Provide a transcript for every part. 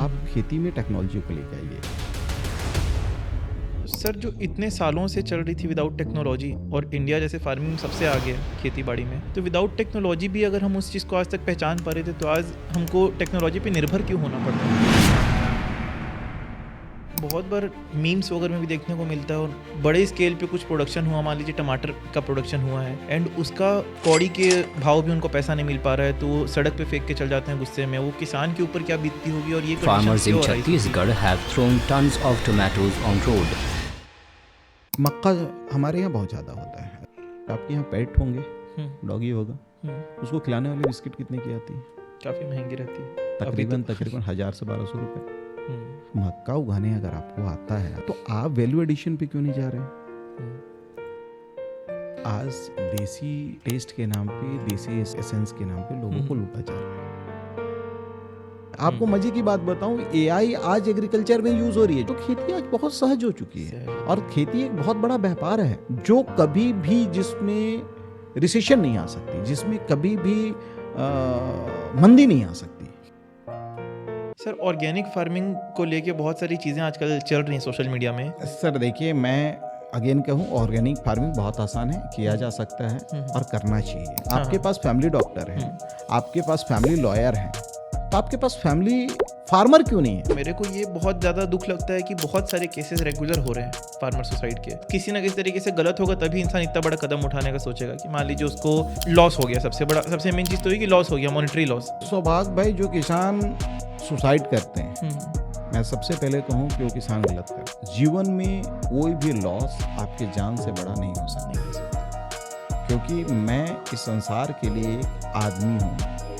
आप खेती में टेक्नोलॉजी को लेके आइए। सर, जो इतने सालों से चल रही थी विदाउट टेक्नोलॉजी, और इंडिया जैसे फार्मिंग में सबसे आगे है खेती बाड़ी में, तो विदाउट टेक्नोलॉजी भी अगर हम उस चीज़ को आज तक पहचान पा रहे थे, तो आज हमको टेक्नोलॉजी पे निर्भर क्यों होना पड़ता है? बहुत बार मीम्स वगैरह में भी देखने को मिलता है, और बड़े स्केल पे कुछ प्रोडक्शन हुआ, मान लीजिए टमाटर का प्रोडक्शन हुआ है, एंड उसका कौड़ी के भाव भी उनको पैसा नहीं मिल पा रहा है, तो वो सड़क पे फेंक के चल जाते हैं गुस्से में। वो किसान के ऊपर क्या बीतती होगी, और ये Farmers in Chhattisgarh have thrown tons of tomatoes on road. मक्का हमारे यहाँ बहुत ज़्यादा होता है। आपके यहाँ पेट होंगे, डॉगी होगा, उसको खिलाने वाली बिस्किट कितने की आती है? काफ़ी महंगी रहती है, तकरीबन 1000 से 1200 रुपये। मक्का उगाने अगर आपको आता है तो आप वैल्यू एडिशन पे क्यों नहीं जा रहे? आज देसी टेस्ट के नाम पे, देसी एसेंस के नाम पे लोगों को लूटा जा रहा है। आपको मजे की बात बताऊं, एआई आज एग्रीकल्चर में यूज हो रही है, जो खेती आज बहुत सहज हो चुकी है, और खेती एक बहुत बड़ा व्यापार है जो कभी भी, जिसमें रिसेशन नहीं आ सकती, जिसमें कभी भी मंदी नहीं आ सकती। सर, ऑर्गेनिक फार्मिंग को लेके बहुत सारी चीज़ें आजकल चल रही हैं सोशल मीडिया में। सर देखिए, मैं अगेन कहूँ, ऑर्गेनिक फार्मिंग बहुत आसान है, किया जा सकता है और करना चाहिए। आपके पास फैमिली डॉक्टर है, आपके पास फैमिली लॉयर है, तो आपके पास फैमिली फार्मर क्यों नहीं है? मेरे को ये बहुत ज़्यादा दुख लगता है कि बहुत सारे केसेस रेगुलर हो रहे हैं फार्मर सुसाइड के। किसी ना किसी तरीके से गलत होगा तभी इंसान इतना बड़ा कदम उठाने का सोचेगा कि मान लीजिए उसको लॉस हो गया। सबसे मेन चीज़ तो ये कि लॉस हो गया, मॉनेटरी लॉस। सौभाग्य भाई, जो किसान सुसाइड करते हैं, मैं सबसे पहले कहूँ कि वो किसान गलत करते हैं। जीवन में कोई भी लॉस आपके जान से बड़ा नहीं हो सकता, क्योंकि मैं इस संसार के लिए एक आदमी हूँ,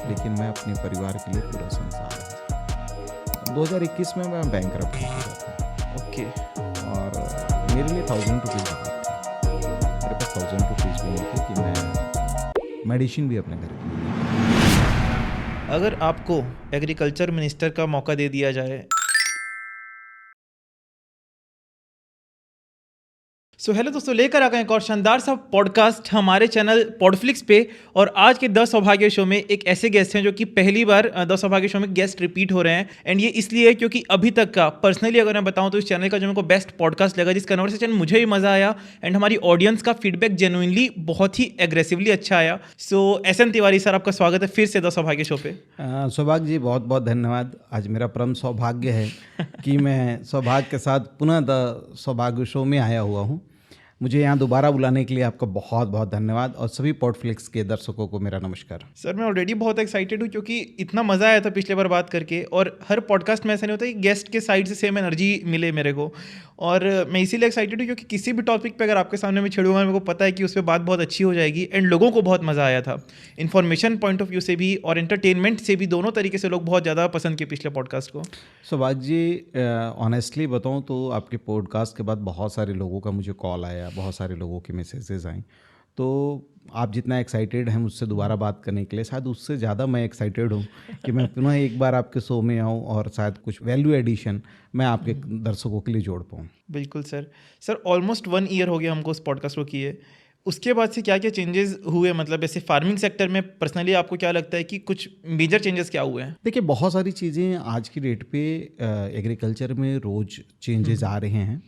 लेकिन मैं अपने परिवार के लिए पूरा संसार हूँ। 2021 में मैं बैंकरप्ट हो चुका था। ओके। और मेरे लिए 1000 रुपीज़ बहुत थे। मेरे पास 1000 रुपीज़ भी नहीं थे कि मैं मेडिसिन भी अपने घर की। अगर आपको एग्रीकल्चर मिनिस्टर का मौका दे दिया जाए, सो हेलो दोस्तों, लेकर आ गए एक और शानदार सा पॉडकास्ट हमारे चैनल पॉडफ्लिक्स पे। और आज के 10 सौभाग्य शो में एक ऐसे गेस्ट हैं जो कि पहली बार 10 सौभाग्य शो में गेस्ट रिपीट हो रहे हैं। एंड ये इसलिए क्योंकि अभी तक का पर्सनली अगर मैं बताऊं तो इस चैनल का जो मेरे को बेस्ट पॉडकास्ट लगा, जिस कन्वर्सेशन मुझे भी मजा आया, एंड हमारी ऑडियंस का फीडबैक जेन्युइनली बहुत ही एग्रेसिवली अच्छा आया। सो एसएन तिवारी सर, आपका स्वागत है फिर से 10 सौभाग्य शो पे। सौभाग्य जी, बहुत बहुत धन्यवाद। आज मेरा परम सौभाग्य है कि मैं सौभाग्य के साथ पुनः 10 सौभाग्य शो में आया हुआ हूँ। मुझे यहाँ दोबारा बुलाने के लिए आपका बहुत बहुत धन्यवाद, और सभी पॉडफ्लिक्स के दर्शकों को मेरा नमस्कार। सर, मैं ऑलरेडी बहुत एक्साइटेड हूँ क्योंकि इतना मज़ा आया था पिछले बार बात करके, और हर पॉडकास्ट में ऐसा नहीं होता कि गेस्ट के साइड से सेम एनर्जी मिले मेरे को। और मैं इसीलिए एक्साइटेड हूँ क्योंकि किसी भी टॉपिक पे अगर आपके सामने मैं छेड़ूंगा, मेरे को पता है कि उस पर बात बहुत अच्छी हो जाएगी, एंड लोगों को बहुत मज़ा आया था। इन्फॉर्मेशन पॉइंट ऑफ व्यू से भी और एंटरटेनमेंट से भी, दोनों तरीके से लोग बहुत ज़्यादा पसंद किए पिछले पॉडकास्ट को। सौभाग्य जी, ऑनेस्टली बताऊँ तो आपके पॉडकास्ट के बाद बहुत सारे लोगों का मुझे कॉल आया, बहुत सारे लोगों के मैसेजेस आए। तो आप जितना एक्साइटेड हैं मुझसे दोबारा बात करने के लिए, शायद उससे ज़्यादा मैं एक्साइटेड हूँ कि मैं पुनः एक बार आपके शो में आऊँ और शायद कुछ वैल्यू एडिशन मैं आपके दर्शकों के लिए जोड़ पाऊँ। बिल्कुल सर। सर, ऑलमोस्ट 1 ईयर हो गया हमको उस पॉडकास्ट को किए। उसके बाद से क्या क्या चेंजेस हुए, मतलब ऐसे फार्मिंग सेक्टर में पर्सनली आपको क्या लगता है कि कुछ मेजर चेंजेस क्या हुए हैं? देखिए, बहुत सारी चीज़ें आज की डेट पे एग्रीकल्चर में रोज़ चेंजेस आ रहे हैं।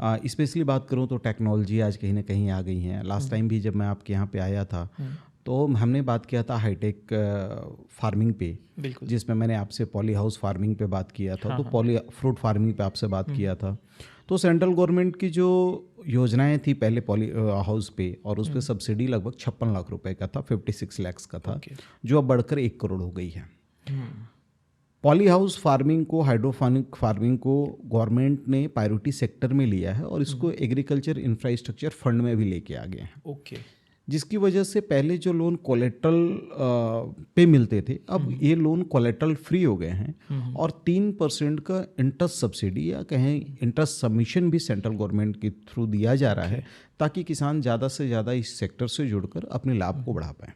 स्पेशली बात करूं तो टेक्नोलॉजी आज कहीं ना कहीं आ गई है। लास्ट टाइम भी जब मैं आपके यहाँ पे आया था तो हमने बात किया था हाईटेक फार्मिंग पे, जिसमें मैंने आपसे पॉली हाउस फार्मिंग पे बात किया था, तो पॉली फ्रूट फार्मिंग पे आपसे बात किया था। तो सेंट्रल गवर्नमेंट की जो योजनाएं थी पहले पॉली हाउस पे, और उस पर सब्सिडी लगभग 56 लाख रुपए का था, 56 लाख का था, जो अब बढ़कर 1 करोड़ हो गई है। पॉली हाउस फार्मिंग को, हाइड्रोपोनिक फार्मिंग को गवर्नमेंट ने प्रायोरिटी सेक्टर में लिया है, और इसको एग्रीकल्चर इंफ्रास्ट्रक्चर फंड में भी लेके आ गए हैं। ओके। जिसकी वजह से पहले जो लोन कोलेट्रल पे मिलते थे, अब ये लोन कोलेट्रल फ्री हो गए हैं, और 3% का इंटरेस्ट सब्सिडी या कहें इंटरेस्ट सबमिशन भी सेंट्रल गवर्नमेंट के थ्रू दिया जा रहा है, ताकि किसान ज़्यादा से ज़्यादा इस सेक्टर से जुड़कर अपने लाभ को बढ़ा पाएँ।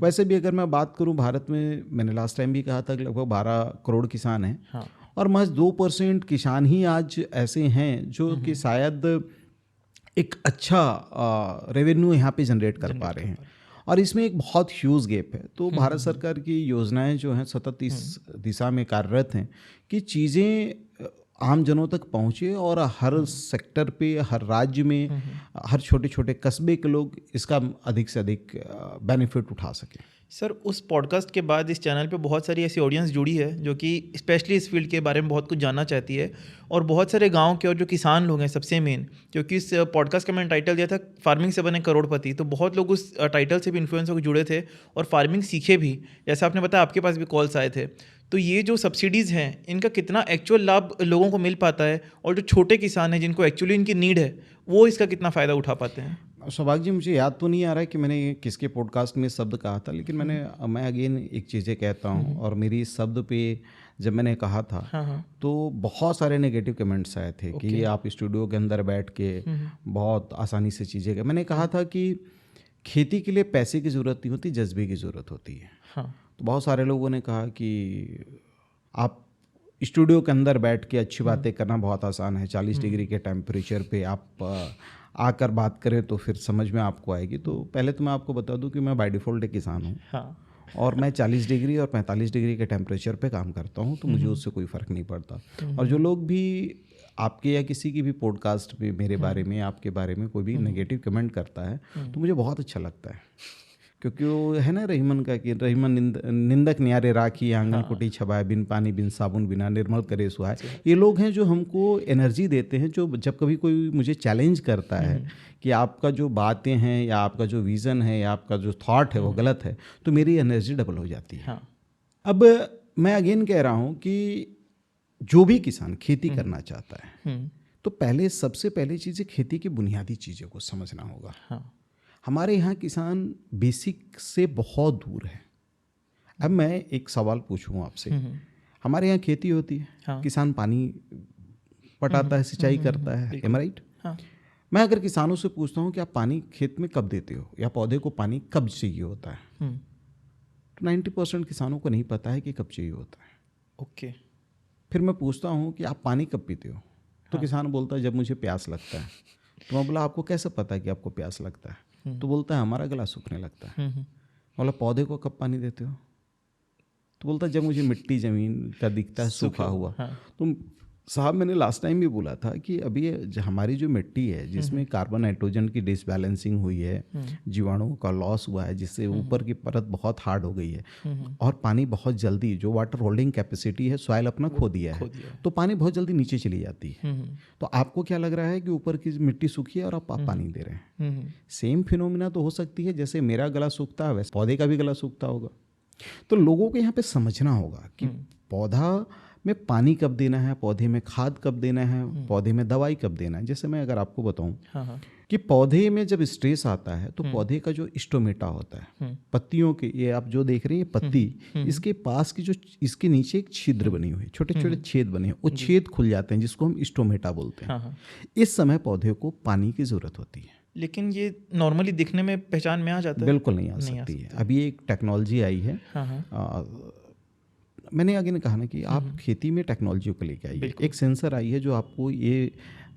वैसे भी अगर मैं बात करूं, भारत में मैंने लास्ट टाइम भी कहा था कि लगभग 12 करोड़ किसान हैं, और महज 2% किसान ही आज ऐसे हैं जो कि शायद एक अच्छा रेवेन्यू यहाँ पे जनरेट कर पा रहे हैं। और इसमें एक बहुत ह्यूज गैप है। तो भारत सरकार की योजनाएं जो हैं सतत इस दिशा में कार्यरत हैं कि चीज़ें आम जनों तक पहुँचे और हर सेक्टर पे, हर राज्य में, हर छोटे छोटे कस्बे के लोग इसका अधिक से अधिक बेनिफिट उठा सकें। सर, उस पॉडकास्ट के बाद इस चैनल पे बहुत सारी ऐसी ऑडियंस जुड़ी है जो कि स्पेशली इस फील्ड के बारे में बहुत कुछ जानना चाहती है, और बहुत सारे गांव के और जो किसान लोग हैं सबसे मेन, क्योंकि इस पॉडकास्ट का मैंने टाइटल दिया था फार्मिंग से बने करोड़पति, तो बहुत लोग उस टाइटल से भी इन्फ्लुएंस होकर जुड़े थे और फार्मिंग सीखे भी। जैसा आपने बताया आपके पास भी कॉल्स आए थे। तो ये जो सब्सिडीज़ हैं इनका कितना एक्चुअल लाभ लोगों को मिल पाता है, और जो छोटे किसान हैं जिनको एक्चुअली इनकी नीड है वो इसका कितना फ़ायदा उठा पाते हैं? सौभाग्य जी, मुझे याद तो नहीं आ रहा है कि मैंने किसके पॉडकास्ट में शब्द कहा था, लेकिन मैं अगेन एक चीज़ें कहता हूँ, और मेरी इस शब्द पे जब मैंने कहा था तो बहुत सारे नेगेटिव कमेंट्स आए थे कि आप स्टूडियो के अंदर बैठ के बहुत आसानी से चीज़ें कर। मैंने कहा था कि खेती के लिए पैसे की ज़रूरत नहीं होती, जज्बे की ज़रूरत होती है। तो बहुत सारे लोगों ने कहा कि आप स्टूडियो के अंदर बैठ के अच्छी बातें करना बहुत आसान है, 40 डिग्री के टेम्परेचर पे आप आकर बात करें तो फिर समझ में आपको आएगी। तो पहले तो मैं आपको बता दूं कि मैं बाय डिफ़ॉल्ट एक किसान हूँ, और मैं 40 डिग्री और 45 डिग्री के टेम्परेचर पे काम करता हूँ, तो मुझे उससे कोई फ़र्क नहीं पड़ता। और जो लोग भी आपके या किसी की भी पॉडकास्ट में मेरे बारे में, आपके बारे में कोई भी नेगेटिव कमेंट करता है तो मुझे बहुत अच्छा लगता है, क्योंकि वो है ना रहीमन का कि रहीमन निंदक न्यारे राखी आंगन कुटी छबाए, बिन पानी बिन साबुन बिना निर्मल करे सुहाए। ये लोग हैं जो हमको एनर्जी देते हैं, जो जब कभी कोई मुझे चैलेंज करता है कि आपका जो बातें हैं या आपका जो विज़न है या आपका जो थॉट है वो गलत है, तो मेरी एनर्जी डबल हो जाती है। अब मैं अगेन कह रहा हूँ कि जो भी किसान खेती करना चाहता है तो पहले सबसे पहले चीज़ें खेती की बुनियादी चीज़ों को समझना होगा। हमारे यहाँ किसान बेसिक से बहुत दूर है। अब मैं एक सवाल पूछूं आपसे, हमारे यहाँ खेती होती है, किसान पानी पटाता है, सिंचाई करता है, एम राइट? मैं अगर किसानों से पूछता हूँ कि आप पानी खेत में कब देते हो या पौधे को पानी कब चाहिए होता है, तो 90% किसानों को नहीं पता है कि कब चाहिए होता है। ओके। फिर मैं पूछता हूँ कि आप पानी कब पीते हो, तो किसान बोलता है जब मुझे प्यास लगता है। तो मैं बोला आपको कैसे पता है कि आपको प्यास लगता है? तो बोलता है हमारा गला सूखने लगता है। बोला पौधे को कब पानी देते हो? तो बोलता है जब मुझे मिट्टी ज़मीन का दिखता है सूखा हुआ। तो साहब मैंने लास्ट टाइम भी बोला था कि अभी हमारी जो मिट्टी है जिसमें कार्बन नाइट्रोजन की डिसबैलेंसिंग हुई है, जीवाणुओं का लॉस हुआ है, जिससे ऊपर की परत बहुत हार्ड हो गई है, और पानी बहुत जल्दी, जो वाटर होल्डिंग कैपेसिटी है सॉइल अपना खो दिया है, तो पानी बहुत जल्दी नीचे चली जाती है। तो आपको क्या लग रहा है कि ऊपर की मिट्टी सूखी है और आप पानी दे रहे हैं। सेम फिनोमिना तो हो सकती है, जैसे मेरा गला सूखता है वैसे पौधे का भी गला सूखता होगा। तो लोगों को यहाँ पे समझना होगा कि पौधा में पानी कब देना है, पौधे में खाद कब देना है, पौधे में दवाई कब देना है। जैसे मैं अगर आपको बताऊं कि पौधे में जब स्ट्रेस आता है तो पौधे का जो स्टोमेटा होता है, पत्तियों के, ये आप जो देख रहे हैं पत्ती, इसके पास की जो इसके नीचे एक छिद्र बनी हुई है, छोटे छोटे छेद बने हैं, वो छेद खुल जाते हैं जिसको हम स्टोमेटा बोलते हैं। इस समय पौधे को पानी की जरूरत होती है। लेकिन ये नॉर्मली दिखने में पहचान में आ जाता है? बिल्कुल नहीं आ सकती है। अभी एक टेक्नोलॉजी आई है, मैंने आगे ने कहा ना कि आप खेती में टेक्नोलॉजी को लेके आइए। एक सेंसर आई है जो आपको ये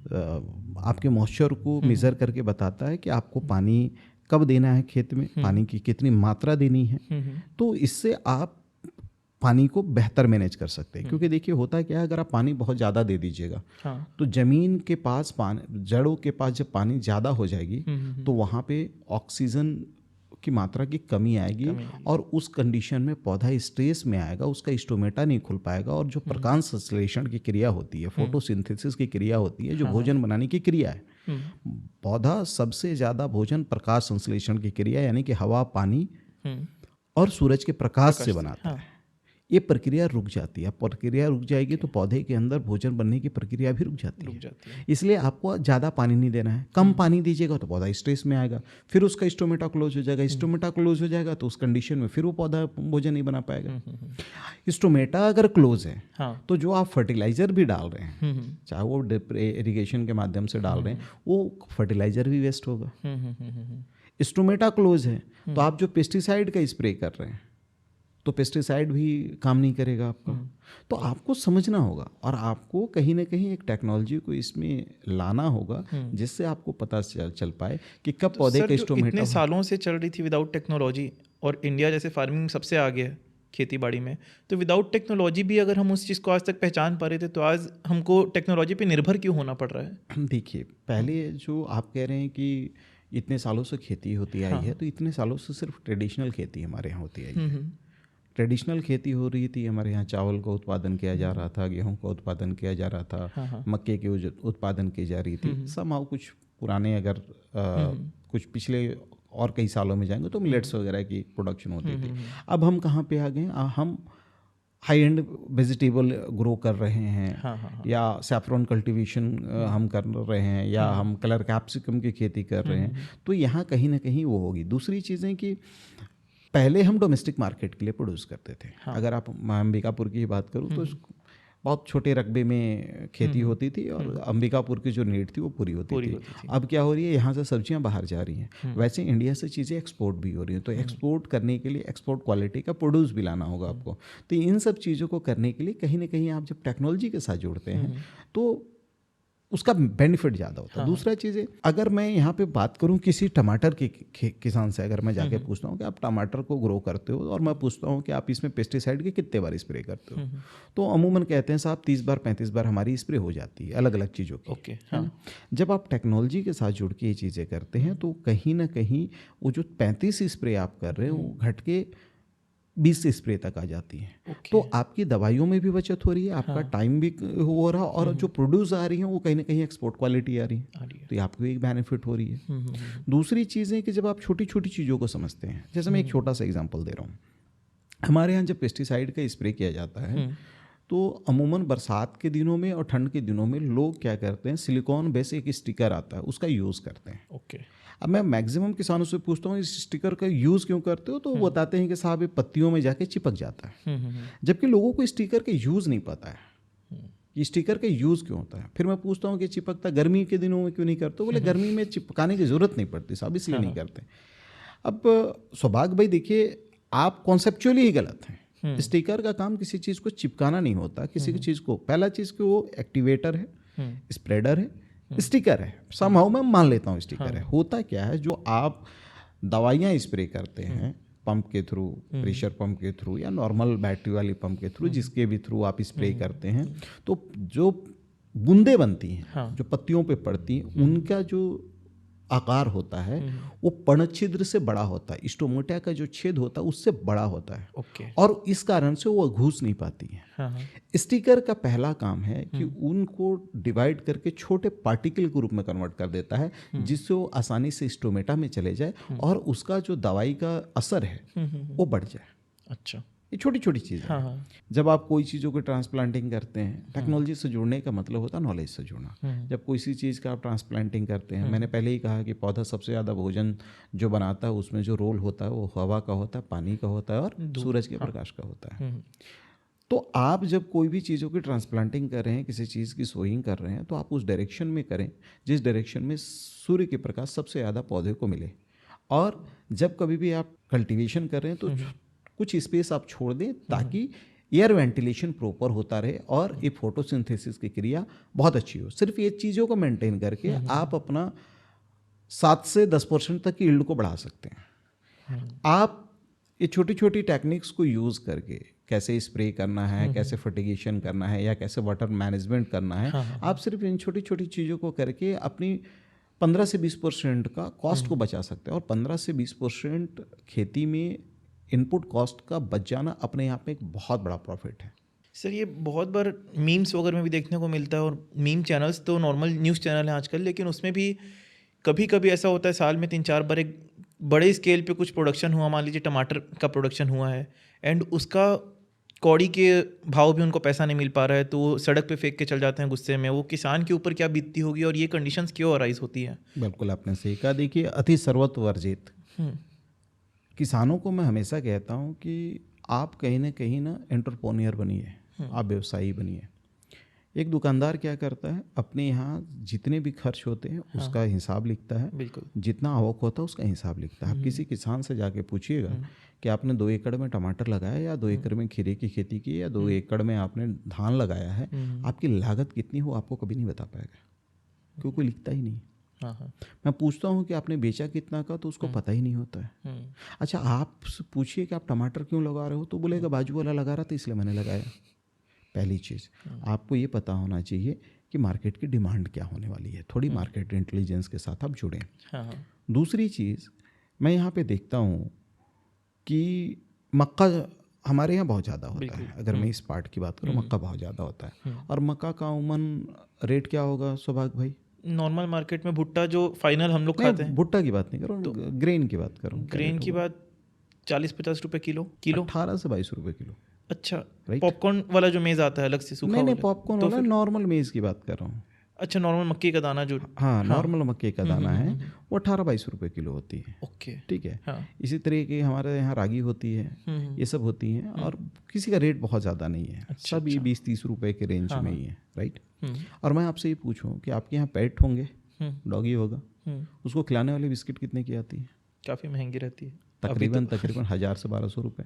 आपके मॉइस्चर को मेज़र करके बताता है कि आपको पानी कब देना है, खेत में पानी की कितनी मात्रा देनी है। तो इससे आप पानी को बेहतर मैनेज कर सकते हैं। क्योंकि देखिए होता है क्या है, अगर आप पानी बहुत ज़्यादा दे दीजिएगा तो ज़मीन के पास पानी, जड़ों के पास जब पानी ज़्यादा हो जाएगी तो वहाँ पे ऑक्सीजन की मात्रा की कमी आएगी, और उस कंडीशन में पौधा स्ट्रेस में आएगा, उसका स्टोमेटा नहीं खुल पाएगा, और जो प्रकाश संश्लेषण की क्रिया होती है, फोटोसिंथेसिस की क्रिया होती है, जो भोजन बनाने की क्रिया है, पौधा सबसे ज़्यादा भोजन प्रकाश संश्लेषण की क्रिया यानी कि हवा, पानी और सूरज के प्रकाश से बनाता है। ये प्रक्रिया रुक जाती है। प्रक्रिया रुक जाएगी तो पौधे के अंदर भोजन बनने की प्रक्रिया भी रुक जाती है। इसलिए आपको ज़्यादा पानी नहीं देना है। कम पानी दीजिएगा तो पौधा स्ट्रेस में आएगा, फिर उसका स्टोमेटा क्लोज हो जाएगा। स्टोमेटा क्लोज हो जाएगा तो उस कंडीशन में फिर वो पौधा भोजन नहीं बना पाएगा। स्टोमेटा अगर क्लोज है तो जो आप फर्टिलाइजर भी डाल रहे हैं, चाहे वो इरिगेशन के माध्यम से डाल रहे हैं, वो फर्टिलाइजर भी वेस्ट होगा। स्टोमेटा क्लोज है तो आप जो पेस्टिसाइड का स्प्रे कर रहे हैं तो पेस्टिसाइड भी काम नहीं करेगा आपका। तो आपको समझना होगा और आपको कहीं ना कहीं एक टेक्नोलॉजी को इसमें लाना होगा जिससे आपको पता चल पाए कि कब पौधे का स्टोमेटा। इतने सालों से चल रही थी विदाउट टेक्नोलॉजी, और इंडिया जैसे फार्मिंग सबसे आगे है खेती बाड़ी में, तो विदाउट टेक्नोलॉजी भी अगर हम उस चीज़ को आज तक पहचान पा रहे थे, तो आज हमको टेक्नोलॉजी पे निर्भर क्यों होना पड़ रहा है? देखिए, पहले जो आप कह रहे हैं कि इतने सालों से खेती होती आई है, तो इतने सालों से सिर्फ ट्रेडिशनल खेती हमारे यहाँ होती आई है। ट्रेडिशनल खेती हो रही थी हमारे यहाँ, चावल का उत्पादन किया जा रहा था, गेहूं का उत्पादन किया जा रहा था, मक्के के उत्पादन की जा रही थी। समाव कुछ पुराने अगर कुछ पिछले और कई सालों में जाएंगे तो मिलेट्स वगैरह की प्रोडक्शन होती थी। अब हम कहाँ पे आ गए? हम हाई एंड वेजिटेबल ग्रो कर रहे हैं, या सैफरन कल्टीवेशन हम कर रहे हैं, या हम कलर कैप्सिकम की खेती कर रहे हैं। तो यहाँ कहीं ना कहीं वो होगी। दूसरी चीज़ें कि पहले हम डोमेस्टिक मार्केट के लिए प्रोड्यूस करते थे। अगर आप अंबिकापुर की बात करूँ तो बहुत छोटे रकबे में खेती होती थी और अंबिकापुर की जो नीड थी वो पूरी होती थी। अब क्या हो रही है, यहाँ से सब्जियाँ बाहर जा रही हैं, वैसे इंडिया से चीज़ें एक्सपोर्ट भी हो रही हैं। तो एक्सपोर्ट करने के लिए एक्सपोर्ट क्वालिटी का प्रोड्यूस भी लाना होगा आपको। तो इन सब चीज़ों को करने के लिए कहीं ना कहीं आप जब टेक्नोलॉजी के साथ जुड़ते हैं तो उसका बेनिफिट ज़्यादा होता है। दूसरा चीज़ है, अगर मैं यहाँ पे बात करूँ किसी टमाटर के किसान से, अगर मैं जाके पूछता हूँ कि आप टमाटर को ग्रो करते हो और मैं पूछता हूँ कि आप इसमें पेस्टिसाइड के कितने बार स्प्रे करते हो, तो अमूमन कहते हैं साहब 30 बार 35 बार हमारी स्प्रे हो जाती है अलग अलग चीज़ों की। ओके, हाँ। जब आप टेक्नोलॉजी के साथ जुड़ के ये चीज़ें करते हैं तो कहीं ना कहीं वो जो 35 स्प्रे आप कर रहे हैं वो घट के 20 स्प्रे तक आ जाती है। तो आपकी दवाइयों में भी बचत हो रही है, आपका टाइम भी हो रहा, और जो प्रोड्यूस आ रही है वो कहीं ना कहीं एक्सपोर्ट क्वालिटी आ रही है, तो ये आपको एक बेनिफिट हो रही है। दूसरी चीज़ है कि जब आप छोटी छोटी चीज़ों को समझते हैं, जैसे मैं एक छोटा सा एग्जांपल दे रहा हूँ, हमारे यहाँ जब पेस्टिसाइड का स्प्रे किया जाता है तो अमूमन बरसात के दिनों में और ठंड के दिनों में लोग क्या करते हैं, सिलिकॉन बेस एक स्टिकर आता है उसका यूज़ करते हैं। ओके। अब मैं मैक्सिमम किसानों से पूछता हूँ इस स्टिकर का यूज़ क्यों करते हो, तो वो बताते हैं कि साहब ये पत्तियों में जाके चिपक जाता है। जबकि लोगों को स्टिकर का यूज़ नहीं पता है कि स्टिकर का यूज़ क्यों होता है। फिर मैं पूछता हूँ कि चिपकता गर्मी के दिनों में क्यों नहीं करते, बोले गर्मी में चिपकाने की ज़रूरत नहीं पड़ती साहब, इसलिए नहीं करते। अब सौभाग्य भाई देखिए, आप कॉन्सेप्चुअली ही गलत हैं। स्टिकर का काम किसी चीज़ को चिपकाना नहीं होता, किसी की चीज़ को, पहला चीज़ कि वो एक्टिवेटर है, स्प्रेडर है, स्टिकर है। समहाउ मैं मान लेता हूँ स्टिकर है। होता क्या है, जो आप दवाइयाँ स्प्रे करते हैं पंप के थ्रू, प्रेशर पंप के थ्रू या नॉर्मल बैटरी वाली पंप के थ्रू, जिसके भी थ्रू आप स्प्रे करते हैं, तो जो बूंदें बनती हैं जो पत्तियों पे पड़ती हैं, उनका जो आकार होता है वो पर्णछिद्र से बड़ा होता है, स्टोमेटा का जो छेद होता है उससे बड़ा होता है। ओके। और इस कारण से वो घुस नहीं पाती है। स्टिकर का पहला काम है कि उनको डिवाइड करके छोटे पार्टिकल के रूप में कन्वर्ट कर देता है, जिससे वो आसानी से स्टोमेटा में चले जाए और उसका जो दवाई का असर है वो बढ़ जाए। अच्छा, ये छोटी छोटी चीज़ें हैं। जब आप कोई चीज़ों को ट्रांसप्लांटिंग करते हैं, टेक्नोलॉजी से जुड़ने का मतलब होता है नॉलेज से जुड़ना। जब कोई सी चीज़ का आप ट्रांसप्लांटिंग करते हैं, मैंने पहले ही कहा कि पौधा सबसे ज़्यादा भोजन जो बनाता है उसमें जो रोल होता है वो हवा का होता है, पानी का होता है और सूरज के प्रकाश का होता है। तो आप जब कोई भी चीज़ों की ट्रांसप्लांटिंग कर रहे हैं, किसी चीज़ की सोइंग कर रहे हैं, तो आप उस डायरेक्शन में करें जिस डायरेक्शन में सूर्य के प्रकाश सबसे ज़्यादा पौधे को मिले। और जब कभी भी आप कल्टीवेशन कर रहे हैं तो कुछ स्पेस आप छोड़ दें ताकि एयर वेंटिलेशन प्रॉपर होता रहे और ये फोटोसिंथेसिस की क्रिया बहुत अच्छी हो। सिर्फ ये चीज़ों को मेंटेन करके आप अपना 7 से 10% तक की यील्ड को बढ़ा सकते हैं। आप ये छोटी छोटी टेक्निक्स को यूज़ करके कैसे स्प्रे करना है, कैसे फर्टिगेशन करना है या कैसे वाटर मैनेजमेंट करना है, आप सिर्फ इन छोटी छोटी चीज़ों को करके अपनी 15 से 20% का कॉस्ट को बचा सकते हैं। और 15 से 20% खेती में इनपुट कॉस्ट का बच जाना अपने आप में एक बहुत बड़ा प्रॉफिट है। सर, ये बहुत बार मीम्स वगैरह में भी देखने को मिलता है, और मीम चैनल्स तो नॉर्मल न्यूज़ चैनल हैं आजकल, लेकिन उसमें भी कभी कभी ऐसा होता है साल में 3-4 बार एक बड़े स्केल पे कुछ प्रोडक्शन हुआ, मान लीजिए टमाटर का प्रोडक्शन हुआ है, एंड उसका कौड़ी के भाव भी उनको पैसा नहीं मिल पा रहा है, तो वो सड़क पे फेंक के चल जाते हैं गुस्से में। वो किसान के ऊपर क्या बीतती होगी और ये कंडीशंस क्यों अराइज होती हैं? बिल्कुल आपने सही कहा। देखिए, अति सर्वत्र वर्जित किसानों को मैं हमेशा कहता हूँ कि आप कहीं ना एंटरप्रेन्योर बनिए, आप व्यवसायी बनिए। एक दुकानदार क्या करता है, अपने यहाँ जितने भी खर्च होते हैं उसका हिसाब लिखता है, बिल्कुल। जितना आवक होता है उसका हिसाब लिखता है। आप किसी किसान से जाके पूछिएगा कि आपने 2 एकड़ में टमाटर लगाया या 2 एकड़ में खीरे की खेती की या 2 एकड़ में आपने धान लगाया है, आपकी लागत कितनी हो आपको कभी नहीं बता पाएगा, क्योंकि कोई लिखता ही नहीं। मैं पूछता हूँ कि आपने बेचा कितना का, तो उसको पता ही नहीं होता है। अच्छा, आप पूछिए कि आप टमाटर क्यों लगा रहे हो, तो बोलेगा बाजू वाला लगा रहा था इसलिए मैंने लगाया। पहली चीज़ आपको ये पता होना चाहिए कि मार्केट की डिमांड क्या होने वाली है, थोड़ी मार्केट इंटेलिजेंस के साथ आप जुड़ें। दूसरी चीज़ मैं यहाँ पे देखता हूँ कि मक्का हमारे यहाँ बहुत ज़्यादा होता है। अगर मैं इस पार्ट की बात करूँ, मक्का बहुत ज़्यादा होता है। और मक्का का उमन रेट क्या होगा सौभाग्य भाई? नॉर्मल मार्केट में भुट्टा जो फाइनल हम लोग खाते हैं, भुट्टा की बात नहीं कर रहा हूँ, ग्रेन की बात कर रहा हूँ। ग्रेन की बात 40-50 रुपए किलो 18 से 22 रुपए किलो। अच्छा, पॉपकॉर्न वाला जो मेज़ आता है अलग से सूखा मैंने पॉपकॉर्न वाला नॉर्मल मेज़ की बात कर रहा हूँ। अच्छा, नॉर्मल मक्के का दाना जो, हाँ, नॉर्मल मक्के का दाना है, वो 18-22 रुपए किलो होती है। ओके, ठीक है। इसी तरह की हमारे यहाँ रागी होती है, ये सब होती हैं, और किसी का रेट बहुत ज़्यादा नहीं है, सब ये 20-30 रुपए के रेंज में ही है, राइट। और मैं आपसे ये पूछूं कि आपके यहाँ पेट होंगे, डॉगी होगा, उसको खिलाने वाली बिस्किट कितने की आती है? काफ़ी महंगी रहती है, तकरीबन 1000 से 1200 रुपये।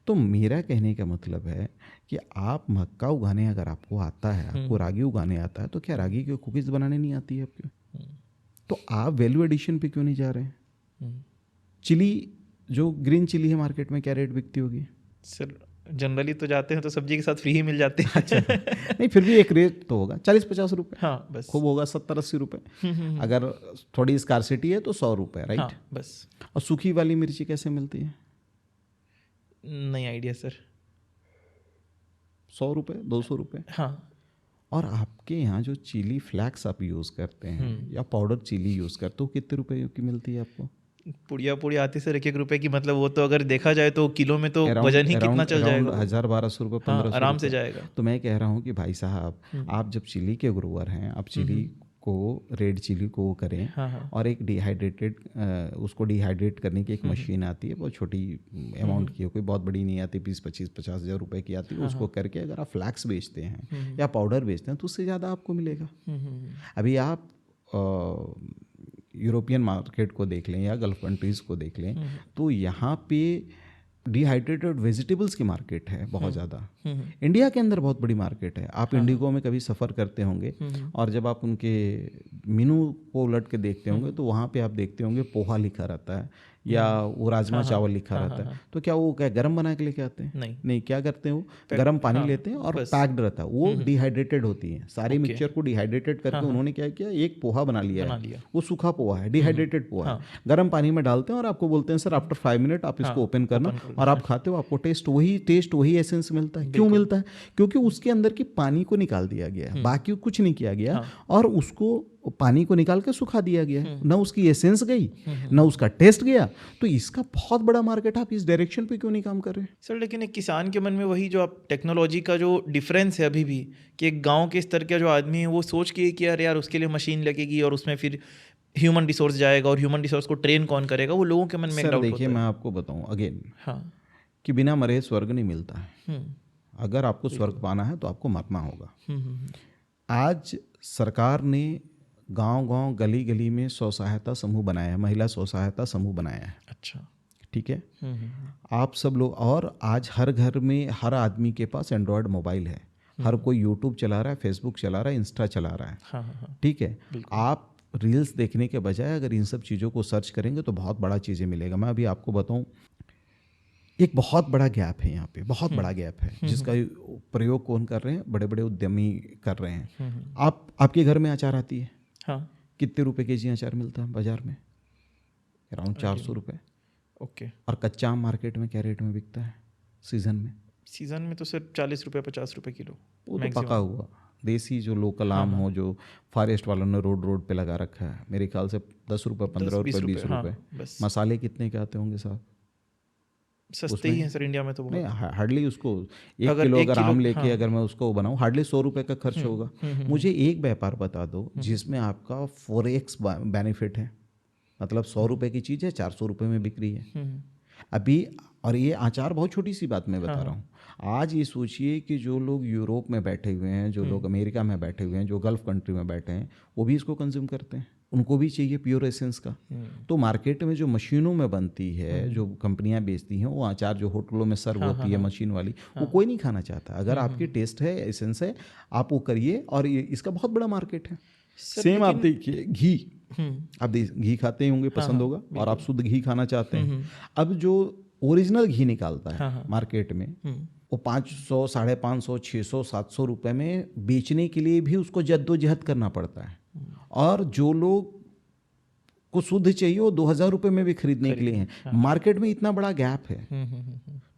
तो मेरा कहने का मतलब है कि आप मक्का उगाने अगर आपको आता है, आपको रागी उगाने आता है, तो क्या रागी की कुकीज़ बनाने नहीं आती है आपको? तो आप वैल्यू एडिशन पे क्यों नहीं जा रहे हैं? चिली, जो ग्रीन चिली है मार्केट में क्या रेट बिकती होगी? सर जनरली तो जाते हैं तो सब्जी के साथ फ्री ही मिल जाते हैं। अच्छा, नहीं फिर भी एक रेट तो होगा 40-50 रुपये। हाँ, बस खूब होगा 70-80 रुपये। अगर थोड़ी स्कार्सिटी है तो 100 रुपये, राइट। हाँ, बस। और सूखी वाली मिर्ची कैसे मिलती है? नहीं आइडिया सर। 100 रुपये, 200 रुपये। हाँ। और आपके यहाँ जो चिली फ्लैक्स आप यूज़ करते हैं या पाउडर चिली यूज़ करते हो, कितने रुपए की मिलती है आपको? पुड़िया आती सर 1-1 रुपए की, मतलब वो तो अगर देखा जाए तो किलो में तो वजन ही कितना चल जाएगा, 1000-1200 रुपये, 1500 आराम से जाएगा। तो मैं कह रहा हूँ कि भाई साहब, आप जब चिली के ग्रोवर हैं, आप चिली को, रेड चिली को करें, और एक डिहाइड्रेटेड, उसको डिहाइड्रेट करने की एक मशीन आती है, बहुत छोटी अमाउंट की है, कोई बहुत बड़ी नहीं आती, 20-25-50 हज़ार रुपये की आती है। उसको करके अगर आप फ्लैक्स बेचते हैं या पाउडर बेचते हैं तो उससे ज़्यादा आपको मिलेगा। अभी आप यूरोपियन मार्केट को देख लें या गल्फ कंट्रीज़ को देख लें, तो यहाँ पे डिहाइड्रेटेड वेजिटेबल्स की मार्केट है बहुत ज़्यादा। इंडिया के अंदर बहुत बड़ी मार्केट है। आप इंडिगो में कभी सफ़र करते होंगे, और जब आप उनके मेनू को उलट के देखते होंगे तो वहाँ पे आप देखते होंगे पोहा लिखा रहता है या वो राजमा चावल लिखा रहता है। तो क्या वो क्या गर्म बना के लेके आते हैं? नहीं, क्या करते हैं वो गर्म पानी लेते हैं और पैक्ड रहता है, वो डिहाइड्रेटेड होती है। सारी मिक्सचर को डिहाइड्रेटेड करके उन्होंने क्या किया, एक पोहा बना लिया है, वो सूखा पोहा है, डिहाइड्रेटेड पोहा है, गर्म पानी में डालते हैं और आपको बोलते हैं सर आफ्टर 5 मिनट आप इसको ओपन करना, और आप खाते हो, आपको टेस्ट वही एसेंस मिलता है। क्यों मिलता है? क्योंकि उसके अंदर की पानी को निकाल दिया गया है, बाकी कुछ नहीं किया गया, और उसको पानी को निकाल के सुखा दिया गया है, ना उसकी एसेंस गई, ना उसका टेस्ट गया। तो इसका बहुत बड़ा मार्केट है, आप इस डायरेक्शन पे क्यों नहीं काम कर रहे सर? लेकिन एक किसान के मन में वही जो आप टेक्नोलॉजी का जो डिफरेंस है अभी भी, कि एक गांव के स्तर का जो आदमी है वो सोच के कि यार उसके लिए मशीन लगेगी और उसमें फिर ह्यूमन रिसोर्स जाएगा, और ह्यूमन रिसोर्स को ट्रेन कौन करेगा, वो लोगों के मन में डाउट होता है। देखिए, मैं आपको बताऊं अगेन, कि बिना मरे स्वर्ग नहीं मिलता है। अगर आपको स्वर्ग पाना है तो आपको मरना होगा। आज सरकार ने गांव-गांव, गली-गली में स्व सहायता समूह बनाया है, महिला स्व सहायता समूह बनाया है। अच्छा, ठीक है। आप सब लोग, और आज हर घर में हर आदमी के पास एंड्रॉयड मोबाइल है, हर कोई यूट्यूब चला रहा है, फेसबुक चला रहा है, इंस्टा चला रहा है। ठीक है। आप रील्स देखने के बजाय अगर इन सब चीज़ों को सर्च करेंगे तो बहुत बड़ा चीज़ें मिलेगा। मैं अभी आपको बताऊं, एक बहुत बड़ा गैप है यहाँ पे, बहुत बड़ा गैप है, जिसका प्रयोग कौन कर रहे हैं? बड़े बड़े उद्यमी कर रहे हैं। आपके घर में अचार आती है, कितने रुपए केजी अचार मिलता है बाजार में? अराउंड 400 रुपये। ओके। और कच्चा आम मार्केट में क्या रेट में बिकता है सीजन में? सीजन में तो सिर्फ 40 रुपये 50 रुपये किलो। वो तो पका हुआ देसी जो लोकल आम हो, जो फॉरेस्ट वालों ने रोड पे लगा रखा है, मेरे ख्याल से 10 रुपये 15 रुपये 20 रुपये। मसाले कितने के आते होंगे साहब? सस्ते ही हैं सर इंडिया में तो। नहीं, हार्डली उसको 1 किलो अगर आम लेके अगर मैं उसको बनाऊँ, हार्डली 100 रुपये का खर्च होगा। मुझे एक व्यापार बता दो जिसमें आपका 4x बेनिफिट है, मतलब 100 रुपये की चीज़ है 400 रुपये में बिक रही है। अभी। और ये आचार बहुत छोटी सी बात मैं बता रहा हूँ। आज ये सोचिए कि जो लोग यूरोप में बैठे हुए हैं, जो लोग अमेरिका में बैठे हुए हैं, जो गल्फ कंट्री में बैठे हैं, वो भी इसको कंज्यूम करते हैं। उनको भी चाहिए प्योर एसेंस का। तो मार्केट में जो मशीनों में बनती है, जो कंपनियां बेचती हैं, वो आचार जो होटलों में सर्व होती है मशीन वाली, वो कोई नहीं खाना चाहता। अगर आपकी टेस्ट है, एसेंस है, आप वो करिए। और इसका बहुत बड़ा मार्केट है। सेम आप देखिए घी, आप घी खाते ही होंगे, पसंद होगा, और आप शुद्ध घी खाना चाहते हैं। अब जो ओरिजिनल घी निकालता है मार्केट में, वो 500, 550, 600, 700 रुपए में बेचने के लिए भी उसको जद्दोजहद करना पड़ता है। और जो लोग को शुद्ध चाहिए वो 2000 रुपये में भी खरीदने के लिए हैं। मार्केट में इतना बड़ा गैप है।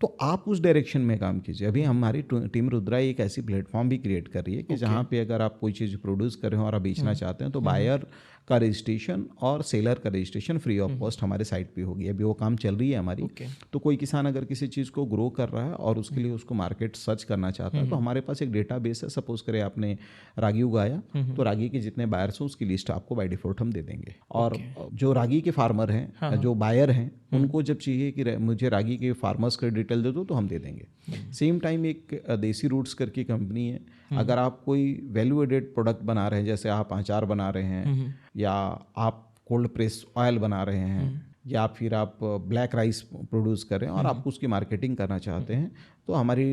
तो आप उस डायरेक्शन में काम कीजिए। अभी हमारी टीम रुद्रा एक ऐसी प्लेटफॉर्म भी क्रिएट कर रही है कि जहाँ पे अगर आप कोई चीज़ प्रोड्यूस कर रहे हो और आप बेचना चाहते हैं, तो बायर का रजिस्ट्रेशन और सेलर का रजिस्ट्रेशन फ्री ऑफ कॉस्ट हमारे साइट पे होगी। अभी वो काम चल रही है हमारी। तो कोई किसान अगर किसी चीज़ को ग्रो कर रहा है और उसके लिए उसको मार्केट सर्च करना चाहता है, तो हमारे पास एक डेटा बेस है। सपोज करें आपने रागी उगाया, तो रागी के जितने बायर्स हैं उसकी लिस्ट आपको बाय डिफॉल्ट हम दे देंगे। और जो रागी के फार्मर हैं, जो बायर हैं, उनको जब चाहिए कि मुझे रागी के फार्मर्स का डिटेल दे दो, तो हम दे देंगे। सेम टाइम एक देसी रूट्स करके कंपनी है। अगर आप कोई वैल्यू एडेड प्रोडक्ट बना रहे हैं, जैसे आप अचार बना रहे हैं, या आप कोल्ड प्रेस ऑयल बना रहे हैं, या फिर आप ब्लैक राइस प्रोड्यूस कर रहे हैं और आप उसकी मार्केटिंग करना चाहते हैं, तो हमारी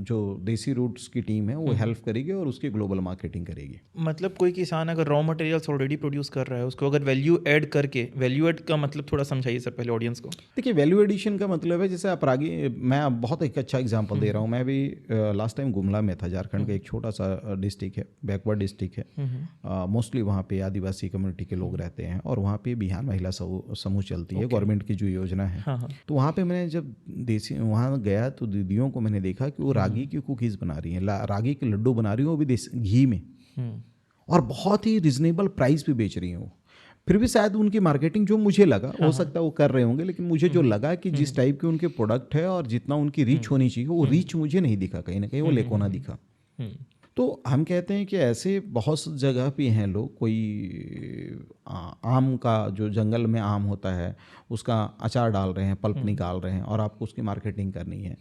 जो देसी रूट्स की टीम है वो हेल्प करेगी और उसकी ग्लोबल मार्केटिंग करेगी। मतलब कोई किसान अगर रॉ मटेरियल्स ऑलरेडी प्रोड्यूस कर रहा है, उसको अगर वैल्यू ऐड करके, वैल्यू ऐड का मतलब थोड़ा समझाइए सर पहले ऑडियंस को। देखिए, वैल्यू एडिशन का मतलब है, जैसे आप रागी, मैं बहुत एक अच्छा एग्जांपल दे रहा हूँ। मैं भी लास्ट टाइम गुमला में था, झारखंड का एक छोटा सा डिस्ट्रिक्ट है, बैकवर्ड डिस्ट्रिक्ट है। मोस्टली वहाँ पे आदिवासी कम्युनिटी के लोग रहते हैं, और वहाँ पे बिहार महिला समूह चलती है, गवर्नमेंट की जो योजना है। तो वहाँ पे मैंने जब वहाँ गया, तो दीदियों को मैंने देखा कि वो रागी की कुकीज़ बना रही हैं, रागी के लड्डू बना रही हैं, वो भी घी में, और बहुत ही रिजनेबल प्राइस पे बेच रही हैं वो। फिर भी शायद उनकी मार्केटिंग, जो मुझे लगा, हो सकता है वो कर रहे होंगे, लेकिन मुझे जो लगा कि जिस टाइप के उनके प्रोडक्ट है और जितना उनकी रीच होनी चाहिए, वो रीच मुझे नहीं दिखा। कहीं ना कहीं वो लेकोना दिखा। तो हम कहते हैं कि ऐसे बहुत सी जगह पे हैं लोग, कोई आम का, जो जंगल में आम होता है, उसका अचार डाल रहे हैं, पल्प निकाल रहे हैं, और आपको उसकी मार्केटिंग करनी है।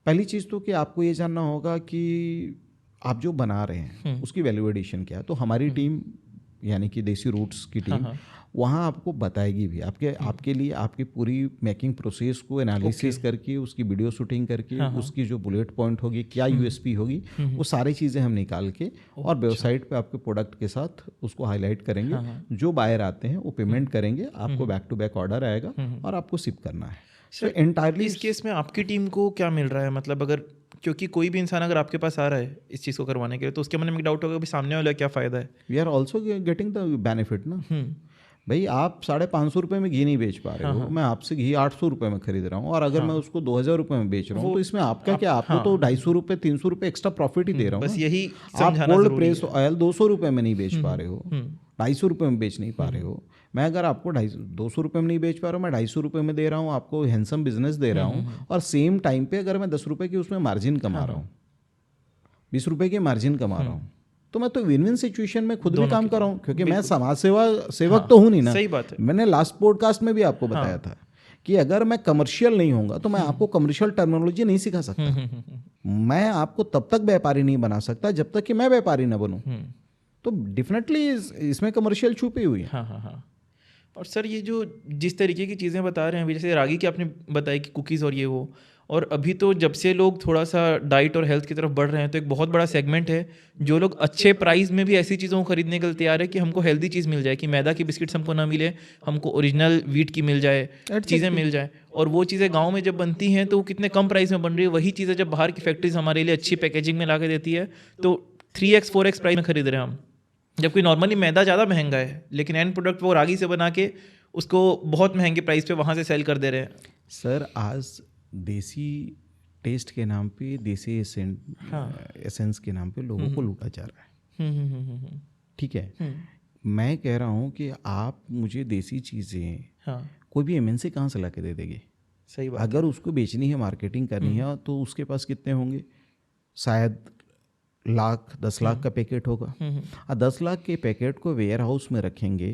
पहली चीज़ तो कि आपको ये जानना होगा कि आप जो बना रहे हैं उसकी वैल्यू एडिशन क्या है। तो हमारी टीम, यानी कि देसी रूट्स की टीम, वहाँ आपको बताएगी भी, आपके लिए आपकी पूरी मेकिंग प्रोसेस को एनालिसिस करके, उसकी वीडियो शूटिंग करके, उसकी जो बुलेट पॉइंट होगी, क्या यूएसपी होगी, वो सारी चीज़ें हम निकाल के और वेबसाइट पे आपके प्रोडक्ट के साथ उसको हाईलाइट करेंगे। जो बायर आते हैं वो पेमेंट करेंगे, आपको बैक टू बैक ऑर्डर आएगा और आपको शिप करना है। सर एंटायरली इस केस में आपकी टीम को क्या मिल रहा है? मतलब अगर, क्योंकि कोई भी इंसान अगर आपके पास आ रहा है इस चीज़ को करवाने के लिए, तो उसके मन में एक डाउट होगा कि सामने वाला क्या फ़ायदा है। We are also getting the benefit ना। भाई, आप 550 रुपये में घी नहीं बेच पा रहे हो, मैं आपसे घी 800 रुपये में खरीद रहा हूँ, और अगर मैं उसको 2000 रुपये में बेच रहा हूँ, तो इसमें आपका क्या, आपको तो 250 रुपये 300 रुपये एक्स्ट्रा प्रॉफिट ही दे रहा हूँ। बस यही आप कोल्ड प्रेस ऑयल 200 रुपये में नहीं बेच पा रहे हो, 250 रुपये में बेच नहीं पा रहे हो। मैं अगर आपको 200 रुपये में नहीं बेच पा रहा हूँ, मैं 250 रुपये में दे रहा हूँ, आपको हैंडसम बिजनेस दे रहा हूँ, और सेम टाइम पे अगर मैं 10 रुपये की उसमें मार्जिन कमा रहा हूँ, 20 रुपये की मार्जिन कमा रहा हूँ, तो मैं तो विन विन सिचुएशन में खुद भी काम कर रहा हूँ, क्योंकि मैं समाज सेवक तो हूँ नहीं ना। सही बात है। मैंने लास्ट पॉडकास्ट में भी आपको बताया था कि अगर मैं कमर्शियल नहीं होऊंगा तो मैं आपको कमर्शियल टर्मिनोलॉजी नहीं सिखा सकता। मैं आपको तब तक व्यापारी नहीं बना सकता जब तक कि मैं व्यापारी ना बनूं। तो डेफिनेटली इसमें कमर्शियल छुपी हुई है। हाँ। और सर, ये जो जिस तरीके की चीज़ें बता रहे हैं अभी, जैसे रागी की आपने बताई कि कुकीज़ और ये वो, और अभी तो जब से लोग थोड़ा सा डाइट और हेल्थ की तरफ बढ़ रहे हैं, तो एक बहुत बड़ा सेगमेंट है जो लोग अच्छे प्राइस में भी ऐसी चीज़ों को खरीदने के लिए तैयार है कि हमको हेल्दी चीज़ मिल जाए, कि मैदा की बिस्किट्स हमको ना मिले, हमको ओरिजिनल व्हीट की मिल जाए, चीज़ें मिल जाए। और वो चीज़ें गाँव में जब बनती हैं तो वो कितने कम प्राइस में बन रही है। वही चीज़ें जब बाहर की फैक्ट्रीज हमारे लिए अच्छी पैकेजिंग में ला के देती है, तो 3x 4x प्राइस में खरीद रहे हैं हम। जबकि नॉर्मली मैदा ज़्यादा महंगा है, लेकिन एंड प्रोडक्ट वो रागी से बना के उसको बहुत महंगे प्राइस पे वहाँ से सेल कर दे रहे हैं। सर, आज देसी टेस्ट के नाम पे, देसी एसेंस के नाम पे लोगों को लूटा जा रहा है। ठीक है, मैं कह रहा हूँ कि आप मुझे देसी चीज़ें कोई भी एमएनसी कहाँ से ला के दे देंगे? सही बात। अगर उसको बेचनी है, मार्केटिंग करनी है, तो उसके पास कितने होंगे? शायद लाख 10 लाख का पैकेट होगा। 10 लाख के पैकेट को वेयर हाउस में रखेंगे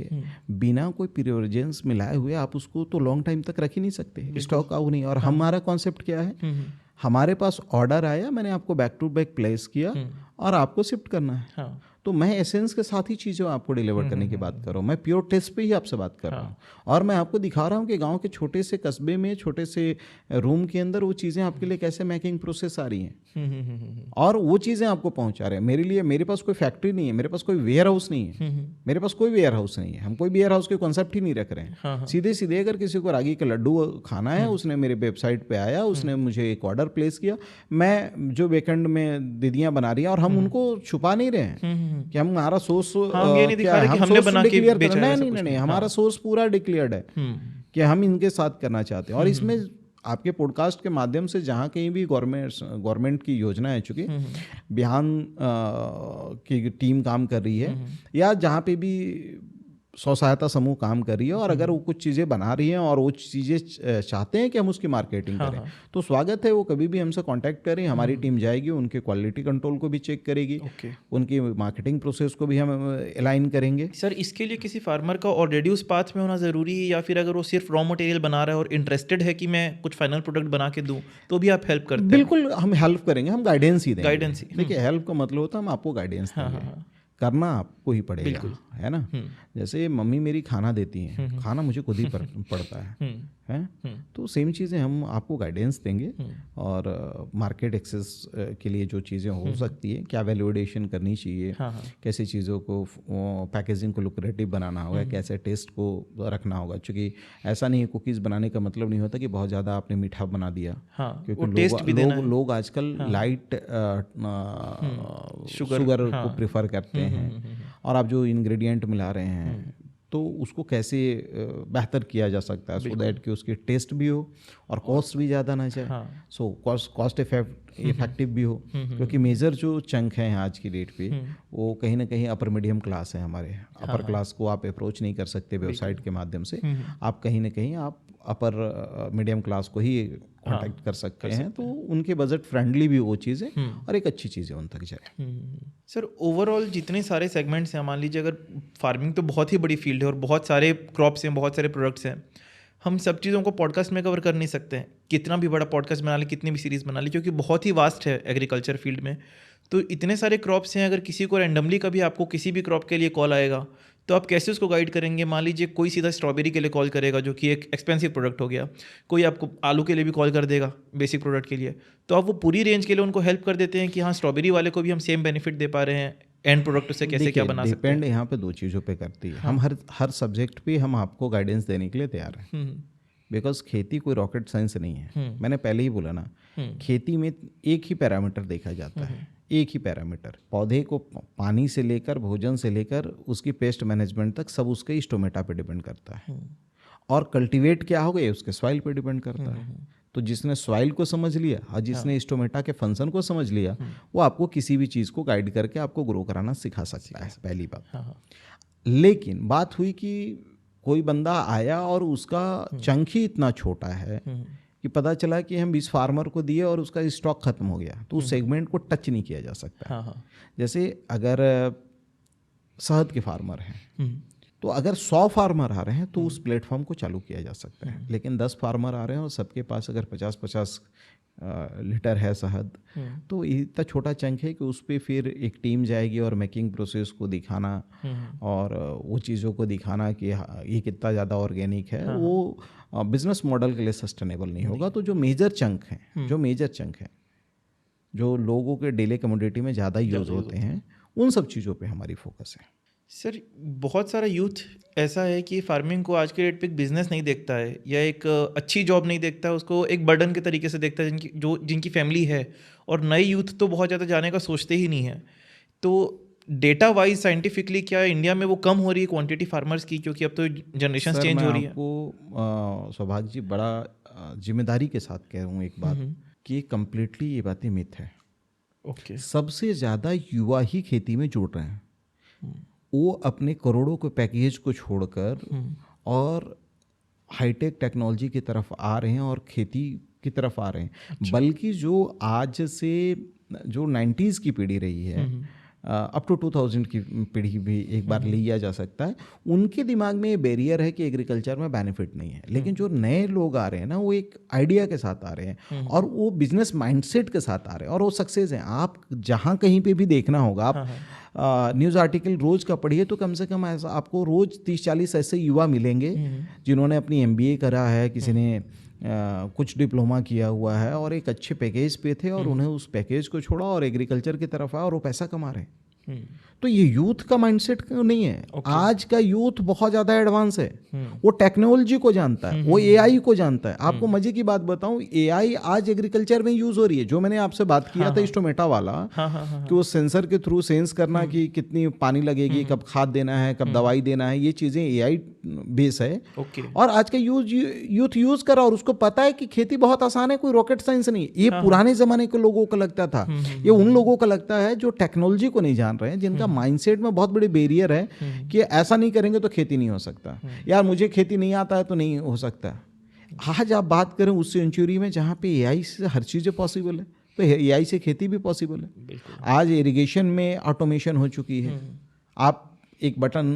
बिना कोई प्रिविलेजेंस मिलाए हुए, आप उसको तो लॉन्ग टाइम तक रख ही नहीं सकते, स्टॉक आउट नहीं। और हमारा कॉन्सेप्ट क्या है, हमारे पास ऑर्डर आया, मैंने आपको बैक टू बैक प्लेस किया और आपको शिफ्ट करना है। तो मैं एसेंस के साथ ही चीज़ें आपको डिलीवर करने की बात कर रहा हूँ, मैं प्योर टेस्ट पे ही आपसे बात कर रहा हूँ। और मैं आपको दिखा रहा हूँ कि गांव के छोटे से कस्बे में छोटे से रूम के अंदर वो चीज़ें आपके लिए कैसे मेकिंग प्रोसेस आ रही हैं और वो चीज़ें आपको पहुँचा रहे हैं। मेरे लिए, मेरे पास कोई फैक्ट्री नहीं है, मेरे पास कोई वेयर हाउस नहीं है, मेरे पास कोई वेयर हाउस नहीं है, हम कोई वेयर हाउस के कॉन्सेप्ट ही नहीं रख रहे हैं। सीधे सीधे अगर किसी को रागी का लड्डू खाना है, उसने मेरे वेबसाइट पे आया, उसने मुझे एक ऑर्डर प्लेस किया, मैं जो वीकेंड में दीदियाँ बना रही हैं, और हम उनको छुपा नहीं रहे हैं कि हम हमारा सोर्स ये नहीं दिखा रहे कि हमने बना के बेचा है, नहीं, हमारा सोर्स पूरा डिक्लेयर्ड है कि हम इनके साथ करना चाहते हैं। और इसमें आपके पॉडकास्ट के माध्यम से जहाँ कहीं भी गवर्नमेंट की योजनाएं, चूँकि बिहान की टीम काम कर रही है या जहाँ पे भी स्व सहायता समूह काम कर रही है, और अगर वो कुछ चीज़ें बना रही हैं और वो चीज़ें चाहते हैं कि हम उसकी मार्केटिंग करें, तो स्वागत है, वो कभी भी हमसे कांटेक्ट करें, हमारी टीम जाएगी, उनके क्वालिटी कंट्रोल को भी चेक करेगी, उनकी मार्केटिंग प्रोसेस को भी हम अलाइन करेंगे। सर, इसके लिए किसी फार्मर का ऑलरेडी उस पाथ में होना ज़रूरी है, या फिर अगर वो सिर्फ रॉ मटेरियल बना रहा है और इंटरेस्टेड है कि मैं कुछ फाइनल प्रोडक्ट बना के दूँ, तो भी आप हेल्प करते हैं? बिल्कुल, हम हेल्प करेंगे, हम गाइडेंस ही देंगे। गाइडेंस ही, देखिए, हेल्प का मतलब होता है हम आपको गाइडेंस देंगे, करना आपको ही पड़ेगा, है ना। जैसे मम्मी मेरी खाना देती हैं, खाना मुझे खुद ही पड़ता है। तो सेम चीज़ें हम आपको गाइडेंस देंगे, और मार्केट एक्सेस के लिए जो चीज़ें हो सकती है, क्या वैल्यूएशन करनी चाहिए, कैसे चीज़ों को पैकेजिंग को लुक्रेटिव बनाना होगा, कैसे टेस्ट को रखना होगा। क्योंकि ऐसा नहीं है, कुकीज़ बनाने का मतलब नहीं होता कि बहुत ज़्यादा आपने मीठा बना दिया, क्योंकि लोग आजकल लाइट शुगर को प्रेफर करते हैं, और आप जो इंग्रेडिएंट मिला रहे हैं तो उसको कैसे बेहतर किया जा सकता है, सो दैट कि उसकी टेस्ट भी हो और कॉस्ट भी ज़्यादा ना जाए, सो कॉस्ट इफेक्टिव भी हो। क्योंकि मेजर जो चंक है आज की डेट पे, वो कहीं ना कहीं अपर मीडियम क्लास है हमारे। अपर क्लास को आप अप्रोच नहीं कर सकते वेबसाइट के माध्यम से, आप कहीं ना कहीं आप अपर मीडियम क्लास को ही कॉन्टैक्ट कर सकते हैं, तो उनके बजट फ्रेंडली भी वो चीज़ें और एक अच्छी चीज़ें उन तक जाए। सर, ओवरऑल जितने सारे सेगमेंट्स हैं, मान लीजिए अगर फार्मिंग तो बहुत ही बड़ी फील्ड है और बहुत सारे क्रॉप्स हैं, बहुत सारे प्रोडक्ट्स हैं, हम सब चीज़ों को पॉडकास्ट में कवर कर नहीं सकते हैं। कितना भी बड़ा पॉडकास्ट बना ले, कितनी भी सीरीज़ बना ली, क्योंकि बहुत ही वास्ट है एग्रीकल्चर फील्ड में। तो इतने सारे क्रॉप्स हैं, अगर किसी को रैंडमली कभी आपको किसी भी क्रॉप के लिए कॉल आएगा, तो आप कैसे उसको गाइड करेंगे? मान लीजिए कोई सीधा स्ट्रॉबेरी के लिए कॉल करेगा, जो कि एक एक्सपेंसिव प्रोडक्ट हो गया, कोई आपको आलू के लिए भी कॉल कर देगा बेसिक प्रोडक्ट के लिए, तो आप वो पूरी रेंज के लिए उनको हेल्प कर देते हैं कि हाँ, स्ट्रॉबेरी वाले को भी हम सेम बेनिफिट दे पा रहे हैं, एंड प्रोडक्ट से कैसे क्या बना सकते हैं? डिपेंड यहाँ पे दो चीज़ों पे करती है। हम हर सब्जेक्ट पे हम आपको गाइडेंस देने के लिए तैयार हैं, बिकॉज खेती कोई रॉकेट साइंस नहीं है। मैंने पहले ही बोला ना, खेती में एक ही पैरामीटर देखा जाता है, एक ही पैरामीटर, पौधे को पानी से लेकर, भोजन से लेकर उसकी पेस्ट मैनेजमेंट तक, सब उसके स्टोमेटा पे डिपेंड करता है। और कल्टीवेट क्या हो गए, उसके सॉइल पे डिपेंड करता है। तो जिसने सॉइल को समझ लिया और जिसने स्टोमेटा के फंक्शन को समझ लिया, वो आपको किसी भी चीज़ को गाइड करके आपको ग्रो कराना सिखा सकता है, पहली बात। लेकिन बात हुई कि कोई बंदा आया और उसका चंक ही इतना छोटा है कि पता चला कि हम इस फार्मर को दिए और उसका स्टॉक खत्म हो गया, तो उस सेगमेंट को टच नहीं किया जा सकता। जैसे अगर शहद के फार्मर हैं, तो अगर 100 फार्मर आ रहे हैं तो उस प्लेटफॉर्म को चालू किया जा सकता है। लेकिन 10 फार्मर आ रहे हैं और सबके पास अगर 50-50 लीटर है शहद, तो इतना छोटा चंक है कि उस पर फिर एक टीम जाएगी और मेकिंग प्रोसेस को दिखाना और वो चीज़ों को दिखाना कि ये कितना ज़्यादा ऑर्गेनिक है, वो बिजनेस मॉडल के लिए सस्टेनेबल नहीं होगा। तो जो मेजर चंक है, जो लोगों के डेली कमोडिटी में ज़्यादा यूज़ होते हैं, उन सब चीज़ों पे हमारी फोकस है। सर, बहुत सारा यूथ ऐसा है कि फार्मिंग को आज के डेट पे एक बिजनेस नहीं देखता है, या एक अच्छी जॉब नहीं देखता है, उसको एक बर्डन के तरीके से देखता है, जिनकी फैमिली है। और नए यूथ तो बहुत ज़्यादा जाने का सोचते ही नहीं है। तो डेटा वाइज साइंटिफिकली क्या इंडिया में वो कम हो रही है क्वांटिटी फार्मर्स की, क्योंकि अब तो जनरेशन चेंज हो रही है? आपको सौभाग्य जी बड़ा जिम्मेदारी के साथ कह रहा हूँ एक बात, कि कम्प्लीटली ये बातें मिथ है। ओके। सबसे ज़्यादा युवा ही खेती में जुड़ रहे हैं। वो अपने करोड़ों के पैकेज को छोड़कर और हाईटेक टेक्नोलॉजी की तरफ आ रहे हैं और खेती की तरफ आ रहे हैं, बल्कि जो आज से जो 90s की पीढ़ी रही है अप टू 2000 की पीढ़ी भी एक बार लिया जा सकता है, उनके दिमाग में ये बैरियर है कि एग्रीकल्चर में बेनिफिट नहीं है। लेकिन जो नए लोग आ रहे हैं ना, वो एक आइडिया के साथ आ रहे हैं और वो बिजनेस माइंडसेट के साथ आ रहे हैं और वो सक्सेस हैं। आप जहाँ कहीं पे भी देखना होगा, आप न्यूज़ आर्टिकल रोज़ का पढ़िए तो कम से कम ऐसा आपको रोज़ 30-40 ऐसे युवा मिलेंगे जिन्होंने अपनी MBA करा है, किसी ने कुछ डिप्लोमा किया हुआ है और एक अच्छे पैकेज पे थे और उन्हें उस पैकेज को छोड़ा और एग्रीकल्चर की तरफ आया और वो पैसा कमा रहे हैं। तो ये यूथ का माइंडसेट नहीं है। आज का यूथ बहुत ज़्यादा एडवांस है, वो टेक्नोलॉजी को जानता है, वो AI को जानता है। आपको मजे की बात बताऊं, AI आज एग्रीकल्चर में यूज हो रही है। जो मैंने आपसे बात किया था इंस्ट्रोमेटा वाला, कि वो सेंसर के थ्रू सेंस करना कि कितनी पानी लगेगी, कब खाद देना है, कब दवाई देना है, ये चीज़ें AI बेस है। और आज का यूथ यूज करा और उसको पता है कि खेती बहुत आसान है, कोई रॉकेट साइंस नहीं। ये पुराने जमाने के लोगों को लगता था, ये उन लोगों को लगता है जो टेक्नोलॉजी को नहीं जान रहे हैं, जिनका माइंडसेट में बहुत बड़ी बैरियर है कि ऐसा नहीं करेंगे तो खेती नहीं हो सकता, यार मुझे खेती नहीं आता है तो नहीं हो सकता। आज आप बात करें उस सेंचुरी में जहाँ पे AI से हर चीज़ें पॉसिबल है, तो AI से खेती भी पॉसिबल है। आज इरिगेशन में ऑटोमेशन हो चुकी है, आप एक बटन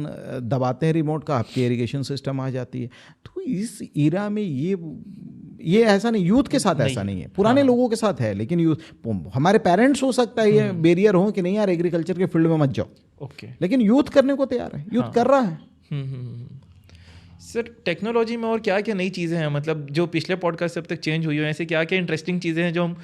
दबाते हैं रिमोट का, आपकी इरिगेशन सिस्टम आ जाती है। तो इस इरा में ये ऐसा नहीं, यूथ के साथ ऐसा नहीं है, पुराने लोगों के साथ है। लेकिन यूथ, हमारे पेरेंट्स हो सकता है ये बैरियर हो कि नहीं यार एग्रीकल्चर के फील्ड में मत जाओ, लेकिन यूथ करने को तैयार है, यूथ कर रहा है। सर टेक्नोलॉजी में और क्या क्या नई चीज़ें हैं, मतलब जो पिछले पॉडकास्ट से अब तक चेंज हुई हो, ऐसे क्या क्या इंटरेस्टिंग चीज़ें हैं जो हम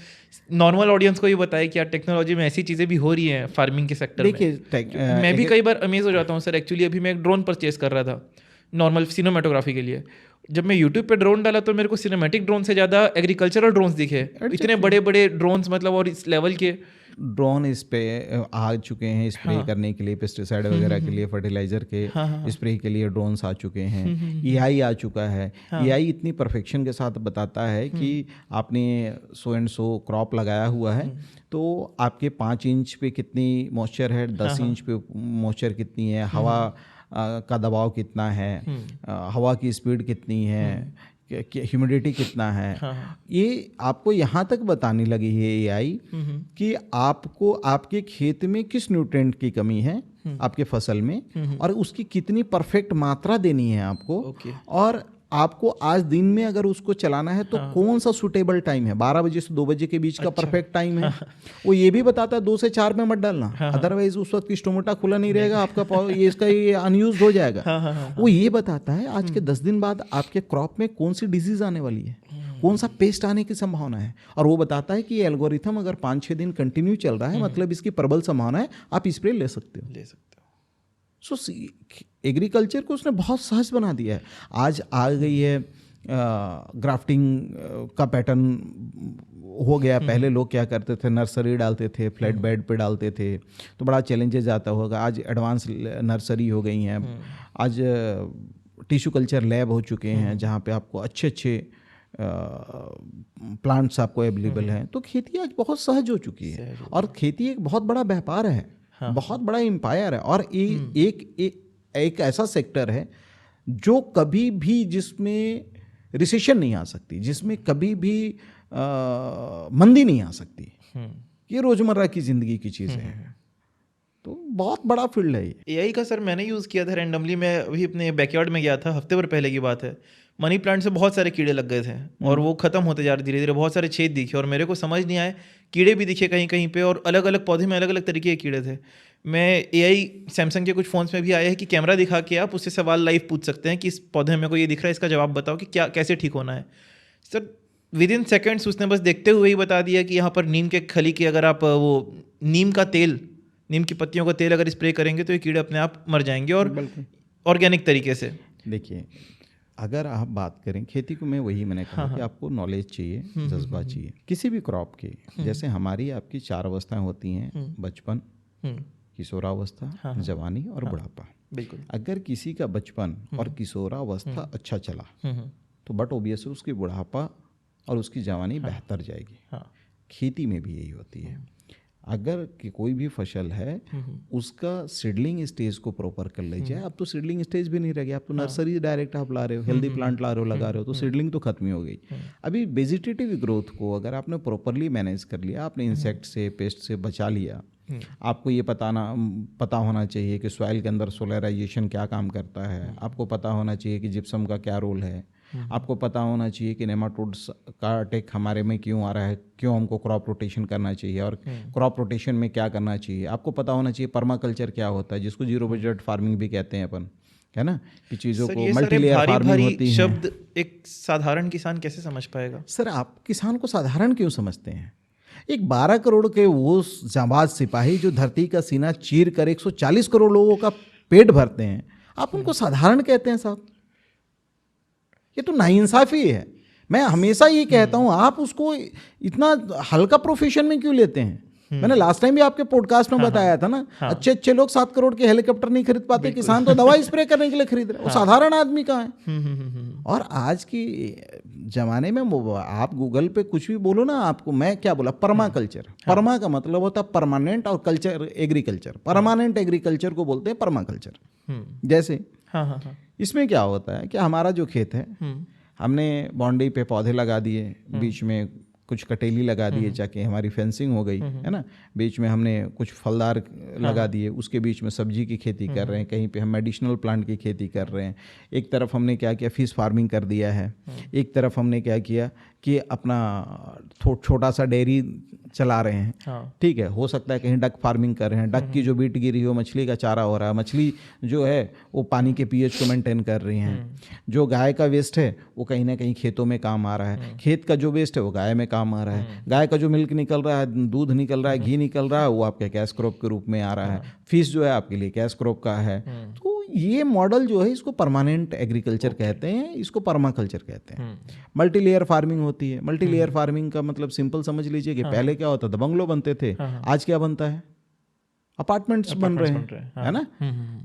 नॉर्मल ऑडियंस को ये बताए कि यार टेक्नोलॉजी में ऐसी चीज़ें भी हो रही हैं फार्मिंग के सेक्टर में। देखिए मैं भी कई बार अमेज हो जाता हूँ सर। एक्चुअली अभी मैं एक ड्रोन परचेज कर रहा था नॉर्मल सिनेमेटोग्राफी के लिए। जब मैं यूट्यूब पे ड्रोन डाला तो मेरे को सिनेमैटिक ड्रोन से ज़्यादा एग्रीकल्चरल ड्रोन्स दिखे, इतने बड़े बड़े ड्रोन्स, मतलब और इस लेवल के ड्रोन इस पे आ चुके हैं स्प्रे करने के लिए, पेस्टिसाइड वगैरह के लिए, फर्टिलाइजर के स्प्रे के लिए ड्रोन्स आ चुके हैं। AI आ चुका है। AI इतनी परफेक्शन के साथ बताता है कि आपने सो एंड सो क्रॉप लगाया हुआ है तो आपके 5 इंच पे कितनी मॉइस्चर है, 10 इंच पे मॉइस्चर कितनी है, हवा का दबाव कितना है, हवा की स्पीड कितनी है, ह्यूमिडिटी कितना है। ये आपको यहाँ तक बताने लगी है AI कि आपको आपके खेत में किस न्यूट्रिएंट की कमी है आपके फसल में और उसकी कितनी परफेक्ट मात्रा देनी है आपको। और आपको आज दिन में अगर उसको चलाना है तो कौन सा सूटेबल टाइम है, 12 बजे से 2 बजे के बीच का परफेक्ट टाइम है। वो ये भी बताता है 2 से 4 में मत डालना, अदरवाइज उस वक्त स्टोमेटा खुला नहीं रहेगा आपका, ये अनयूज हो जाएगा। वो ये बताता है आज के 10 दिन बाद आपके क्रॉप में कौन सी डिजीज आने वाली है, कौन सा पेस्ट आने की संभावना है। और वो बताता है कि ये एल्गोरिथम अगर 5-6 दिन कंटिन्यू चल रहा है मतलब इसकी प्रबल संभावना है, आप स्प्रे ले सकते हो। सो एग्रीकल्चर को उसने बहुत सहज बना दिया है। आज आ गई है ग्राफ्टिंग का पैटर्न हो गया। पहले लोग क्या करते थे, नर्सरी डालते थे, फ्लैट बेड पे डालते थे तो बड़ा चैलेंजेस आता होगा। आज एडवांस नर्सरी हो गई हैं, आज टिश्यू कल्चर लैब हो चुके हैं जहाँ पे आपको अच्छे अच्छे प्लांट्स आपको अवेलेबल हैं। तो खेती आज बहुत सहज हो चुकी है और खेती एक बहुत बड़ा व्यापार है, बहुत बड़ा एम्पायर है। और एक ऐसा सेक्टर है जो कभी भी, जिसमें रिसेशन नहीं आ सकती, जिसमें कभी भी मंदी नहीं आ सकती। ये रोजमर्रा की जिंदगी की चीज़ें हैं। तो बहुत बड़ा फील्ड है ये। AI का सर मैंने यूज़ किया था रैंडमली। मैं अभी अपने बैकयार्ड में गया था, हफ्ते भर पहले की बात है। मनी प्लांट से बहुत सारे कीड़े लग गए थे और वो ख़त्म होते जा रहे धीरे धीरे। बहुत सारे छेद दिखे और मेरे को समझ नहीं आए, कीड़े भी दिखे कहीं कहीं पे और अलग अलग पौधे में अलग अलग तरीके के कीड़े थे। मैं AI सैमसंग के कुछ फ़ोन्स में भी आया है कि कैमरा दिखा के आप उससे सवाल लाइव पूछ सकते हैं कि इस पौधे में को ये दिख रहा है, इसका जवाब बताओ कि क्या कैसे ठीक होना है। सर विद इन सेकेंड्स उसने बस देखते हुए ही बता दिया कि यहाँ पर नीम के खली की अगर आप वो नीम का तेल, नीम की पत्तियों का तेल अगर स्प्रे करेंगे तो ये कीड़े अपने आप मर जाएंगे और ऑर्गेनिक तरीके से। देखिए अगर आप बात करें खेती को, मैं वही मैंने कहा कि आपको नॉलेज चाहिए, जज्बा चाहिए किसी भी क्रॉप के। जैसे हमारी आपकी 4 अवस्थाएं होती हैं, बचपन, किशोरावस्था, जवानी और बुढ़ापा। बिल्कुल। अगर किसी का बचपन और किशोरावस्था अच्छा चला तो बट ऑब्वियसली उसकी बुढ़ापा और उसकी जवानी बेहतर जाएगी। खेती में भी यही होती है। अगर कि कोई भी फसल है उसका सीडलिंग स्टेज को प्रॉपर कर लीजिए। अब तो सीडलिंग स्टेज भी नहीं रह गया, अब तो नर्सरी डायरेक्ट आप ला रहे हो, हेल्दी प्लांट ला रहे हो, लगा रहे हो, तो सीडलिंग तो खत्म ही हो गई। अभी वेजिटेटिव ग्रोथ को अगर आपने प्रॉपरली मैनेज कर लिया, आपने इंसेक्ट से पेस्ट से बचा लिया, आपको ये पता होना चाहिए कि सॉइल के अंदर सोलराइजेशन क्या काम करता है, आपको पता होना चाहिए कि जिप्सम का क्या रोल है, आपको पता होना चाहिए कि नेमाटोड्स का अटैक हमारे में क्यों आ रहा है, क्यों हमको क्रॉप रोटेशन करना चाहिए और क्रॉप रोटेशन में क्या करना चाहिए, आपको पता होना चाहिए पर्माकल्चर क्या होता है, जिसको जीरो बजट फार्मिंग भी कहते हैं अपन, है ना, कि चीज़ों को मल्टीलेयर फार्मिंग होती है। शब्द एक साधारण किसान कैसे समझ पाएगा? सर आप किसान को साधारण क्यों समझते हैं? एक 12 करोड़ के वो जांबाज सिपाही जो धरती का सीना चीर कर 140 करोड़ लोगों का पेट भरते हैं, आप उनको साधारण कहते हैं साहब? ये तो नाइंसाफ़ी है। मैं हमेशा ये कहता हूँ, आप उसको इतना हल्का प्रोफेशन में क्यों लेते हैं? मैंने लास्ट टाइम भी आपके पॉडकास्ट में बताया था ना, अच्छे लोग 7 करोड़ के हेलीकॉप्टर नहीं खरीद पाते, किसान तो दवा स्प्रे करने के लिए खरीद रहे हैं, वो साधारण आदमी कहाँ है? और आज की जमाने में आप गूगल पे कुछ भी बोलो ना, आपको मैं क्या बोला, पर्माकल्चर, परमा का मतलब होता है परमानेंट और कल्चर एग्रीकल्चर, परमानेंट एग्रीकल्चर को बोलते हैं पर्माकल्चर। जैसे इसमें क्या होता है कि हमारा जो खेत है, हमने बाउंड्री पे पौधे लगा दिए, बीच में कुछ कटेली लगा दिए, जाके हमारी फेंसिंग हो गई, है ना, बीच में हमने कुछ फलदार लगा दिए, उसके बीच में सब्जी की खेती कर रहे हैं, कहीं पे हम मेडिसिनल प्लांट की खेती कर रहे हैं, एक तरफ हमने क्या किया, फिश फार्मिंग कर दिया है, एक तरफ हमने क्या किया कि अपना छोटा सा डेयरी चला रहे हैं, ठीक है, हो सकता है कहीं डक फार्मिंग कर रहे हैं, डक की जो बीट गिरी हो, मछली का चारा हो रहा है, मछली जो है वो पानी के पीएच को मेंटेन कर रही हैं, जो गाय का वेस्ट है वो कहीं ना कहीं खेतों में काम आ रहा है, खेत का जो वेस्ट है वो गाय में काम आ रहा है, गाय का जो मिल्क निकल रहा है, दूध निकल रहा है, घी निकल रहा है, वो आपके कैश क्रॉप के रूप में आ रहा है, फिश जो है आपके लिए कैश क्रॉप का है। तो ये मॉडल जो है इसको परमानेंट एग्रीकल्चर कहते हैं, इसको पर्माकल्चर कहते हैं। मल्टीलेयर फार्मिंग होती है। मल्टीलेयर फार्मिंग का मतलब सिंपल समझ लीजिए कि पहले क्या होता था, बंगलो बनते थे, आज क्या बनता है, अपार्टमेंट्स बन रहे हैं, है ना।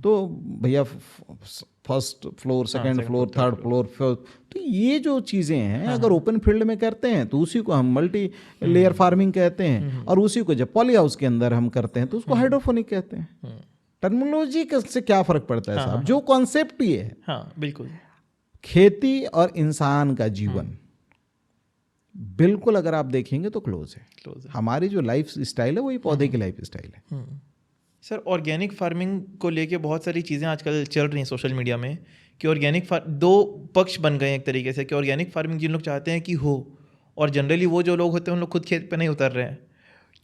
तो भैया first floor, second floor, third floor, तो ये जो चीज़ें हैं अगर ओपन फील्ड में करते हैं तो उसी को हम मल्टी लेयर फार्मिंग कहते हैं, और उसी को जब पॉली हाउस के अंदर हम करते हैं तो उसको हाइड्रोफोनिक कहते हैं। टर्मिनोलॉजी से क्या फर्क पड़ता है साहब, जो कॉन्सेप्ट ही है। हाँ बिल्कुल। खेती और इंसान का जीवन बिल्कुल अगर आप देखेंगे तो क्लोज है। हमारी जो लाइफ स्टाइल है वही पौधे की लाइफ स्टाइल है। सर ऑर्गेनिक फार्मिंग को लेके बहुत सारी चीज़ें आजकल चल रही हैं सोशल मीडिया में कि ऑर्गेनिक दो पक्ष बन गए हैं एक तरीके से, कि ऑर्गेनिक फार्मिंग जिन लोग चाहते हैं कि हो, और जनरली वो जो लोग होते हैं उन लोग खुद खेत पे नहीं उतर रहे हैं,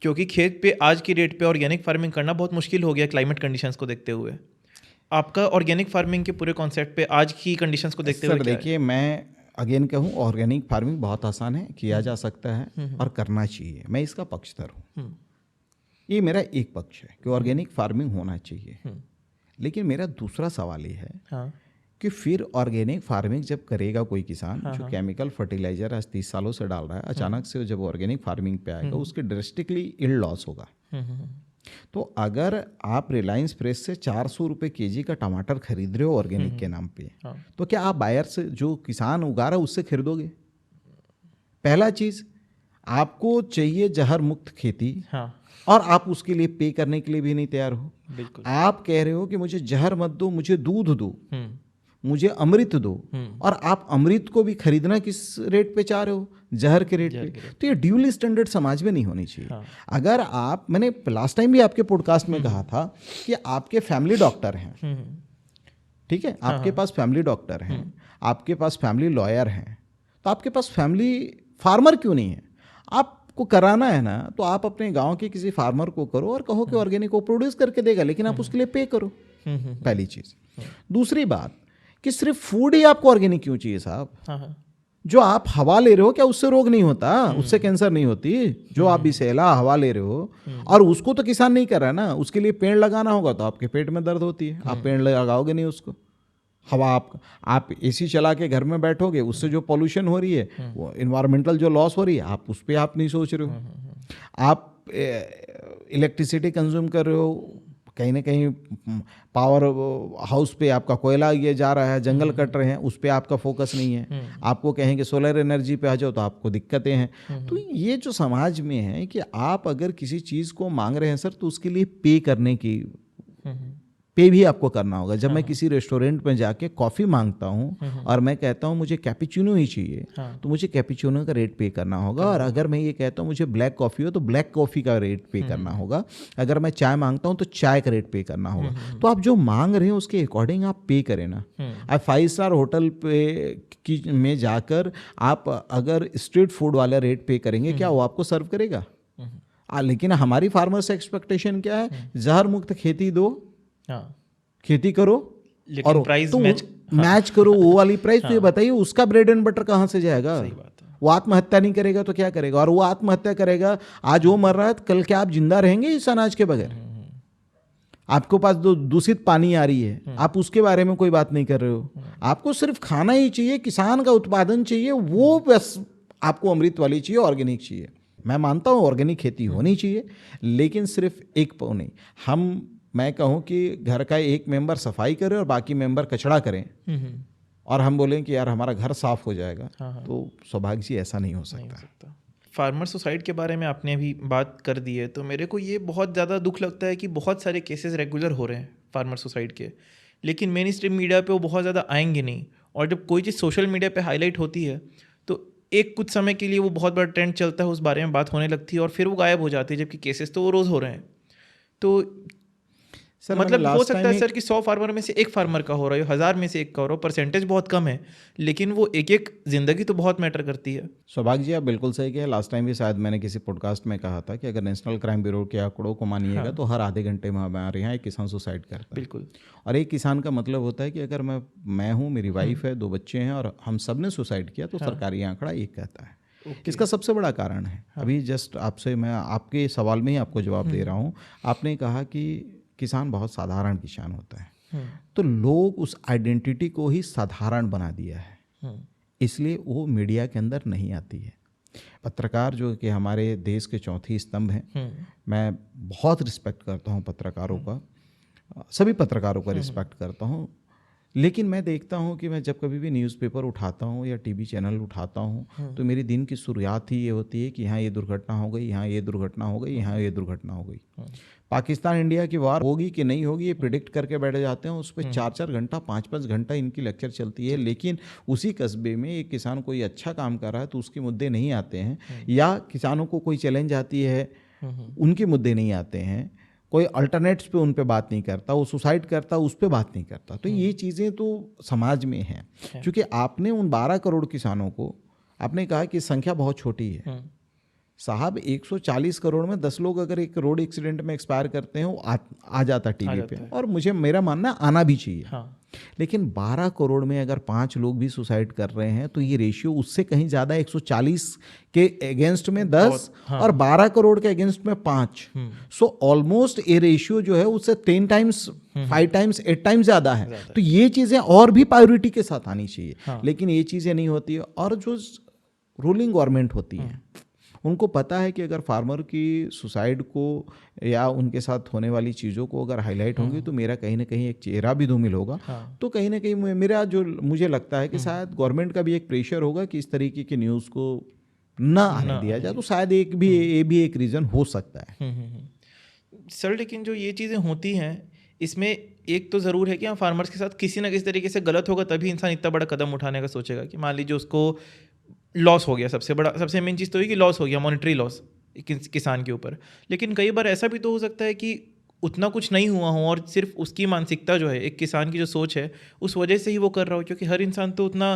क्योंकि खेत पे आज की डेट पे ऑर्गेनिक फार्मिंग करना बहुत मुश्किल हो गया क्लाइमेट कंडीशंस को देखते हुए। आपका ऑर्गेनिक फार्मिंग के पूरे कॉन्सेप्ट पे आज की कंडीशंस को देखते हुए देखिए, मैं अगेन कहूँ ऑर्गेनिक फार्मिंग बहुत आसान है, किया जा सकता है और करना चाहिए, मैं इसका पक्षधर हूँ। ये मेरा एक पक्ष है कि ऑर्गेनिक फार्मिंग होना चाहिए। लेकिन मेरा दूसरा सवाल ये है कि फिर ऑर्गेनिक फार्मिंग जब करेगा कोई किसान जो केमिकल फर्टिलाइजर आज 30 सालों से डाल रहा है, अचानक से जब ऑर्गेनिक फार्मिंग पे आएगा उसके ड्रेस्टिकली इल्ड लॉस होगा। तो अगर आप रिलायंस फ्रेश से 400 रुपये केजी का टमाटर खरीद रहे हो ऑर्गेनिक के नाम पे, तो क्या आप बायर से, जो किसान उगा रहा है उससे खरीदोगे? पहला चीज़, आपको चाहिए जहर मुक्त खेती, और आप उसके लिए पे करने के लिए भी नहीं तैयार हो। बिल्कुल। आप कह रहे हो कि मुझे जहर मत दो, मुझे दूध दो, मुझे अमृत दो, और आप अमृत को भी खरीदना किस रेट पे चाह रहे हो? जहर के रेट पे। तो ये ड्यूल स्टैंडर्ड समाज में नहीं होनी चाहिए। अगर आप, मैंने लास्ट टाइम भी आपके पॉडकास्ट में कहा था कि आपके फैमिली डॉक्टर हैं, ठीक है, आपके पास फैमिली डॉक्टर हैं, आपके पास फैमिली लॉयर हैं, तो आपके पास फैमिली फार्मर क्यों नहीं है? आपको कराना है ना, तो आप अपने गांव के किसी फार्मर को करो और कहो कि ऑर्गेनिक को प्रोड्यूस करके देगा, लेकिन आप उसके लिए पे करो। पहली चीज़। दूसरी बात कि सिर्फ फूड ही आपको ऑर्गेनिक क्यों चाहिए साहब? जो आप हवा ले रहे हो, क्या उससे रोग नहीं होता? उससे कैंसर नहीं होती? जो आप बिसेला हवा ले रहे हो, और उसको तो किसान नहीं कर रहा है ना, उसके लिए पेड़ लगाना होगा तो आपके पेट में दर्द होती है, आप पेड़ लगाओगे नहीं उसको। हवा आप एसी चला के घर में बैठोगे, उससे जो पॉल्यूशन हो रही है, वो इन्वायरमेंटल जो लॉस हो रही है, आप उस पर आप नहीं सोच रहे हो। आप इलेक्ट्रिसिटी कंज्यूम कर रहे हो, कहीं ना कहीं पावर हाउस पे आपका कोयला ये जा रहा है, जंगल कट रहे हैं, उस पे आपका फोकस नहीं है। आपको कहेंगे सोलर एनर्जी पे आ जाओ तो आपको दिक्कतें हैं। तो ये जो समाज में है कि आप अगर किसी चीज़ को मांग रहे हैं सर, तो उसके लिए पे करने की पे भी आपको करना होगा। जब मैं किसी रेस्टोरेंट में जाके कॉफ़ी मांगता हूँ और मैं कहता हूँ मुझे कैपुचिनो ही चाहिए, तो मुझे कैपुचिनो का रेट पे करना होगा। और अगर मैं ये कहता हूँ मुझे ब्लैक कॉफ़ी हो तो ब्लैक कॉफ़ी का रेट पे करना होगा। अगर मैं चाय मांगता हूँ तो चाय का रेट पे करना होगा। तो आप जो मांग रहे हैं उसके अकॉर्डिंग आप पे करें ना। आप 5 स्टार होटल पे में जाकर आप अगर स्ट्रीट फूड वाला रेट पे करेंगे, क्या वो आपको सर्व करेगा? लेकिन हमारी फार्मर्स एक्सपेक्टेशन क्या है? जहर मुक्त खेती दो, खेती करो और प्राइस तो मैच करो वो वाली प्राइस। तो ये बताइए उसका ब्रेड एंड बटर कहाँ से जाएगा? सही बात है। वो आत्महत्या नहीं करेगा तो क्या करेगा? और वो आत्महत्या करेगा, आज वो मर रहा है, कल क्या आप जिंदा रहेंगे इस अनाज के बगैर? आपके पास जो दूषित पानी आ रही है, आप उसके बारे में कोई बात नहीं कर रहे हो। आपको सिर्फ खाना ही चाहिए, किसान का उत्पादन चाहिए, वो बस आपको अमृत वाली चाहिए, ऑर्गेनिक चाहिए। मैं मानता हूँ ऑर्गेनिक खेती होनी चाहिए, लेकिन सिर्फ एक पाव नहीं। मैं कहूँ कि घर का एक मेंबर सफाई करे और बाकी मेंबर कचरा करें, और हम बोलें कि यार हमारा घर साफ हो जाएगा, तो सौभाग्य जी ऐसा नहीं हो सकता। फार्मर सुसाइड के बारे में आपने अभी बात कर दी है, तो मेरे को ये बहुत ज़्यादा दुख लगता है कि बहुत सारे केसेस रेगुलर हो रहे हैं फार्मर सुसाइड के, लेकिन मेन स्ट्रीम मीडिया पे वो बहुत ज़्यादा आएंगे नहीं। और जब कोई चीज़ सोशल मीडिया पे हाईलाइट होती है तो एक कुछ समय के लिए वो बहुत बड़ा ट्रेंड चलता है, उस बारे में बात होने लगती है और फिर वो गायब हो जाती है, जबकि केसेस तो वो रोज़ हो रहे हैं। तो सर मतलब हो सकता है सर कि 100 फार्मर में से एक फार्मर का हो रहा है, 1000 में से एक का हो रहा है, परसेंटेज बहुत कम है, लेकिन वो एक एक जिंदगी तो बहुत मैटर करती है। सौभाग्य जी आप बिल्कुल सही कहे। लास्ट टाइम भी शायद मैंने किसी पॉडकास्ट में कहा था कि अगर नेशनल क्राइम ब्यूरो के आंकड़ों को मानिएगा तो हर आधे घंटे में हमारे यहाँ एक किसान सुसाइड करता है। बिल्कुल। और एक किसान का मतलब होता है कि अगर मैं हूँ, मेरी वाइफ है, 2 बच्चे हैं और हम सब ने सुसाइड किया, तो सरकारी आंकड़ा एक कहता है। इसका सबसे बड़ा कारण है, अभी जस्ट आपसे मैं आपके सवाल में ही आपको जवाब दे रहा हूँ। आपने कहा कि किसान बहुत साधारण किसान होता है, तो लोग उस आइडेंटिटी को ही साधारण बना दिया है, इसलिए वो मीडिया के अंदर नहीं आती है। पत्रकार जो कि हमारे देश के चौथी स्तंभ हैं, मैं बहुत रिस्पेक्ट करता हूँ पत्रकारों का, सभी पत्रकारों का रिस्पेक्ट करता हूँ, लेकिन मैं देखता हूँ कि मैं जब कभी भी न्यूज़पेपर उठाता हूँ या टीवी चैनल उठाता हूँ तो मेरी दिन की शुरुआत ही ये होती है कि यहाँ ये दुर्घटना हो गई, यहाँ ये दुर्घटना हो गई, यहाँ ये दुर्घटना हो गई। पाकिस्तान इंडिया की वार होगी कि नहीं होगी ये प्रिडिक्ट करके बैठ जाते हैं, उस पर 4-4 घंटा 5-5 घंटा इनकी लेक्चर चलती है, लेकिन उसी कस्बे में एक किसान कोई अच्छा काम कर रहा है तो उसके मुद्दे नहीं आते हैं, या किसानों को कोई चैलेंज आती है उनके मुद्दे नहीं आते हैं, कोई अल्टरनेट्स पे उन पे बात नहीं करता, वो सुसाइड करता उस पे बात नहीं करता। तो ये चीज़ें तो समाज में हैं, क्योंकि आपने उन 12 करोड़ किसानों को, आपने कहा कि संख्या बहुत छोटी है साहब, 140 करोड़ में 10 लोग अगर एक रोड एक्सीडेंट में एक्सपायर करते हैं वो आ जाता टीवी पे, और मेरा मानना आना भी चाहिए। लेकिन 12 करोड़ में अगर 5 लोग भी सुसाइड कर रहे हैं तो ये रेशियो उससे कहीं ज़्यादा, 140 के अगेंस्ट में 10 और 12 करोड़ के अगेंस्ट में 5, सो ऑलमोस्ट ये रेशियो जो है उससे 10 टाइम्स 5 टाइम्स 8 टाइम्स ज़्यादा है। तो ये चीज़ें और भी प्रायोरिटी के साथ आनी चाहिए, लेकिन ये चीज़ें नहीं होती है। और जो रूलिंग गवर्नमेंट होती है उनको पता है कि अगर फार्मर की सुसाइड को या उनके साथ होने वाली चीज़ों को अगर हाईलाइट होंगी तो मेरा कहीं ना कहीं एक चेहरा भी धूमिल होगा। तो कहीं ना कहीं मेरा जो मुझे लगता है कि शायद गवर्नमेंट का भी एक प्रेशर होगा कि इस तरीके की न्यूज़ को ना आने दिया जाए, तो शायद ये भी एक रीज़न हो सकता है। सर लेकिन जो ये चीज़ें होती हैं इसमें एक तो ज़रूर है कि हाँ फार्मर्स के साथ किसी ना किसी तरीके से गलत होगा, तभी इंसान इतना बड़ा कदम उठाने का सोचेगा। कि मान लीजिए उसको लॉस हो गया, सबसे मेन चीज़ तो है कि लॉस हो गया, मॉनेटरी लॉस किसान के ऊपर। लेकिन कई बार ऐसा भी तो हो सकता है कि उतना कुछ नहीं हुआ हो और सिर्फ उसकी मानसिकता जो है, एक किसान की जो सोच है, उस वजह से ही वो कर रहा हो, क्योंकि हर इंसान तो उतना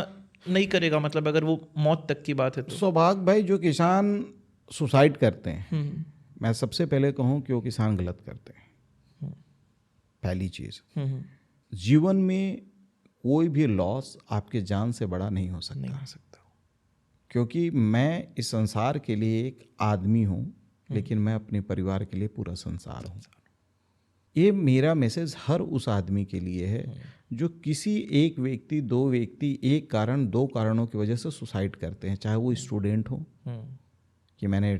नहीं करेगा, मतलब अगर वो मौत तक की बात है तो। सौभाग्य भाई, जो किसान सुसाइड करते हैं, मैं सबसे पहले कहूँ कि वो किसान गलत करते हैं। पहली चीज़, जीवन में कोई भी लॉस आपके जान से बड़ा नहीं हो सकता। क्योंकि मैं इस संसार के लिए एक आदमी हूँ, लेकिन मैं अपने परिवार के लिए पूरा संसार हूँ। ये मेरा मैसेज हर उस आदमी के लिए है जो किसी एक व्यक्ति, 2 व्यक्ति, एक कारण, 2 कारणों की वजह से सुसाइड करते हैं। चाहे वो स्टूडेंट हो कि मैंने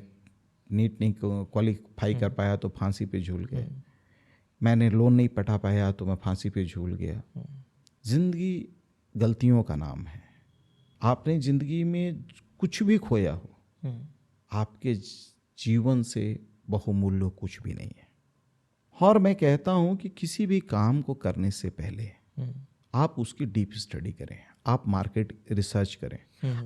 नीट नहीं क्वालिफाई कर पाया तो फांसी पे झूल गए, मैंने लोन नहीं पटा पाया तो मैं फांसी पे झूल गया। ज़िंदगी गलतियों का नाम है। आपने ज़िंदगी में कुछ भी खोया हो, आपके जीवन से बहुमूल्य कुछ भी नहीं है। और मैं कहता हूँ कि किसी भी काम को करने से पहले आप उसकी डीप स्टडी करें, आप मार्केट रिसर्च करें।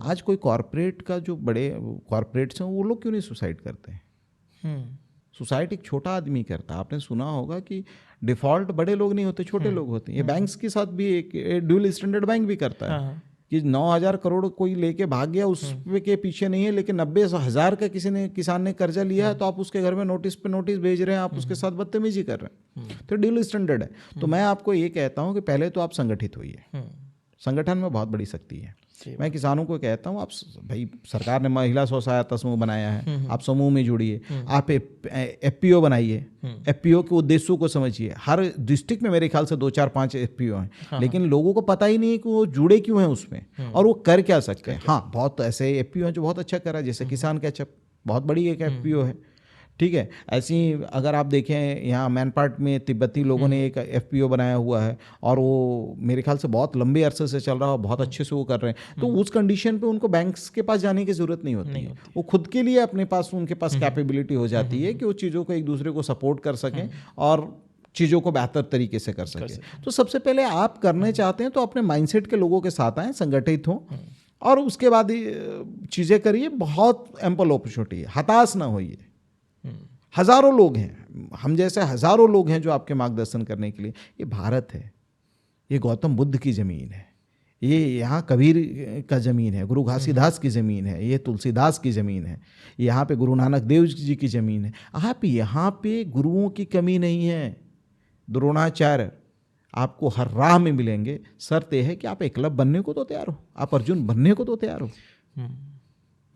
आज कोई कॉरपोरेट का जो बड़े कॉरपोरेट्स हैं वो लोग क्यों नहीं सुसाइड करते हैं? सुसाइड एक छोटा आदमी करता है। आपने सुना होगा कि डिफॉल्ट बड़े लोग नहीं होते, छोटे लोग होते हैं। ये बैंक्स के साथ भी एक ड्यूल स्टैंडर्ड बैंक भी करता है कि 9,000 करोड़ कोई लेके भाग गया, उस के पीछे नहीं है, लेकिन 90,000 का किसान ने कर्जा लिया है, तो आप उसके घर में नोटिस पे नोटिस भेज रहे हैं, आप उसके साथ बदतमीजी कर रहे हैं, तो ड्यूल स्टैंडर्ड है। तो मैं आपको ये कहता हूँ कि पहले तो आप संगठित होइए। संगठन में बहुत बड़ी शक्ति है। मैं किसानों को कहता हूँ, आप भाई सरकार ने महिला स्व सहायता समूह बनाया है, आप समूह में जुड़िए, आप एफपीओ बनाइए, एफपीओ के उद्देश्यों को समझिए। हर डिस्ट्रिक्ट में मेरे ख्याल से 2, 4, 5 एफपीओ हैं, लेकिन लोगों को पता ही नहीं है कि वो जुड़े क्यों हैं उसमें और वो कर क्या सकते हैं। हाँ, बहुत ऐसे एफपीओ हैं जो बहुत अच्छा कर रहा है, जैसे किसान कैचअप बहुत बड़ी एक एफपीओ है, ठीक है। ऐसी अगर आप देखें यहाँ मैनपाट में तिब्बती लोगों ने एक एफपीओ बनाया हुआ है और वो मेरे ख्याल से बहुत लंबे अरसे से चल रहा है, बहुत अच्छे से वो कर रहे हैं। तो उस कंडीशन पे उनको बैंक्स के पास जाने की ज़रूरत नहीं होती है। वो खुद के लिए अपने पास उनके पास कैपेबिलिटी हो जाती है कि वो चीज़ों को एक दूसरे को सपोर्ट कर सकें और चीज़ों को बेहतर तरीके से कर सकें। तो सबसे पहले आप करने चाहते हैं तो अपने माइंडसेट के लोगों के साथ आएँ, संगठित हों और उसके बाद चीज़ें करिए। बहुत एम्पल अपॉर्चुनिटी है, हताश ना होइए। हजारों लोग हैं, हम जैसे हजारों लोग हैं जो आपके मार्गदर्शन करने के लिए। ये भारत है, ये गौतम बुद्ध की ज़मीन है, ये यहाँ कबीर का ज़मीन है, गुरु घासीदास की ज़मीन है, ये तुलसीदास की ज़मीन है, यहाँ पे गुरु नानक देव जी की ज़मीन है। आप यहाँ पे गुरुओं की कमी नहीं है। द्रोणाचार्य आपको हर राह में मिलेंगे। शर्त यह है कि आप एकलव्य बनने को तो तैयार हो, आप अर्जुन बनने को तो तैयार हो।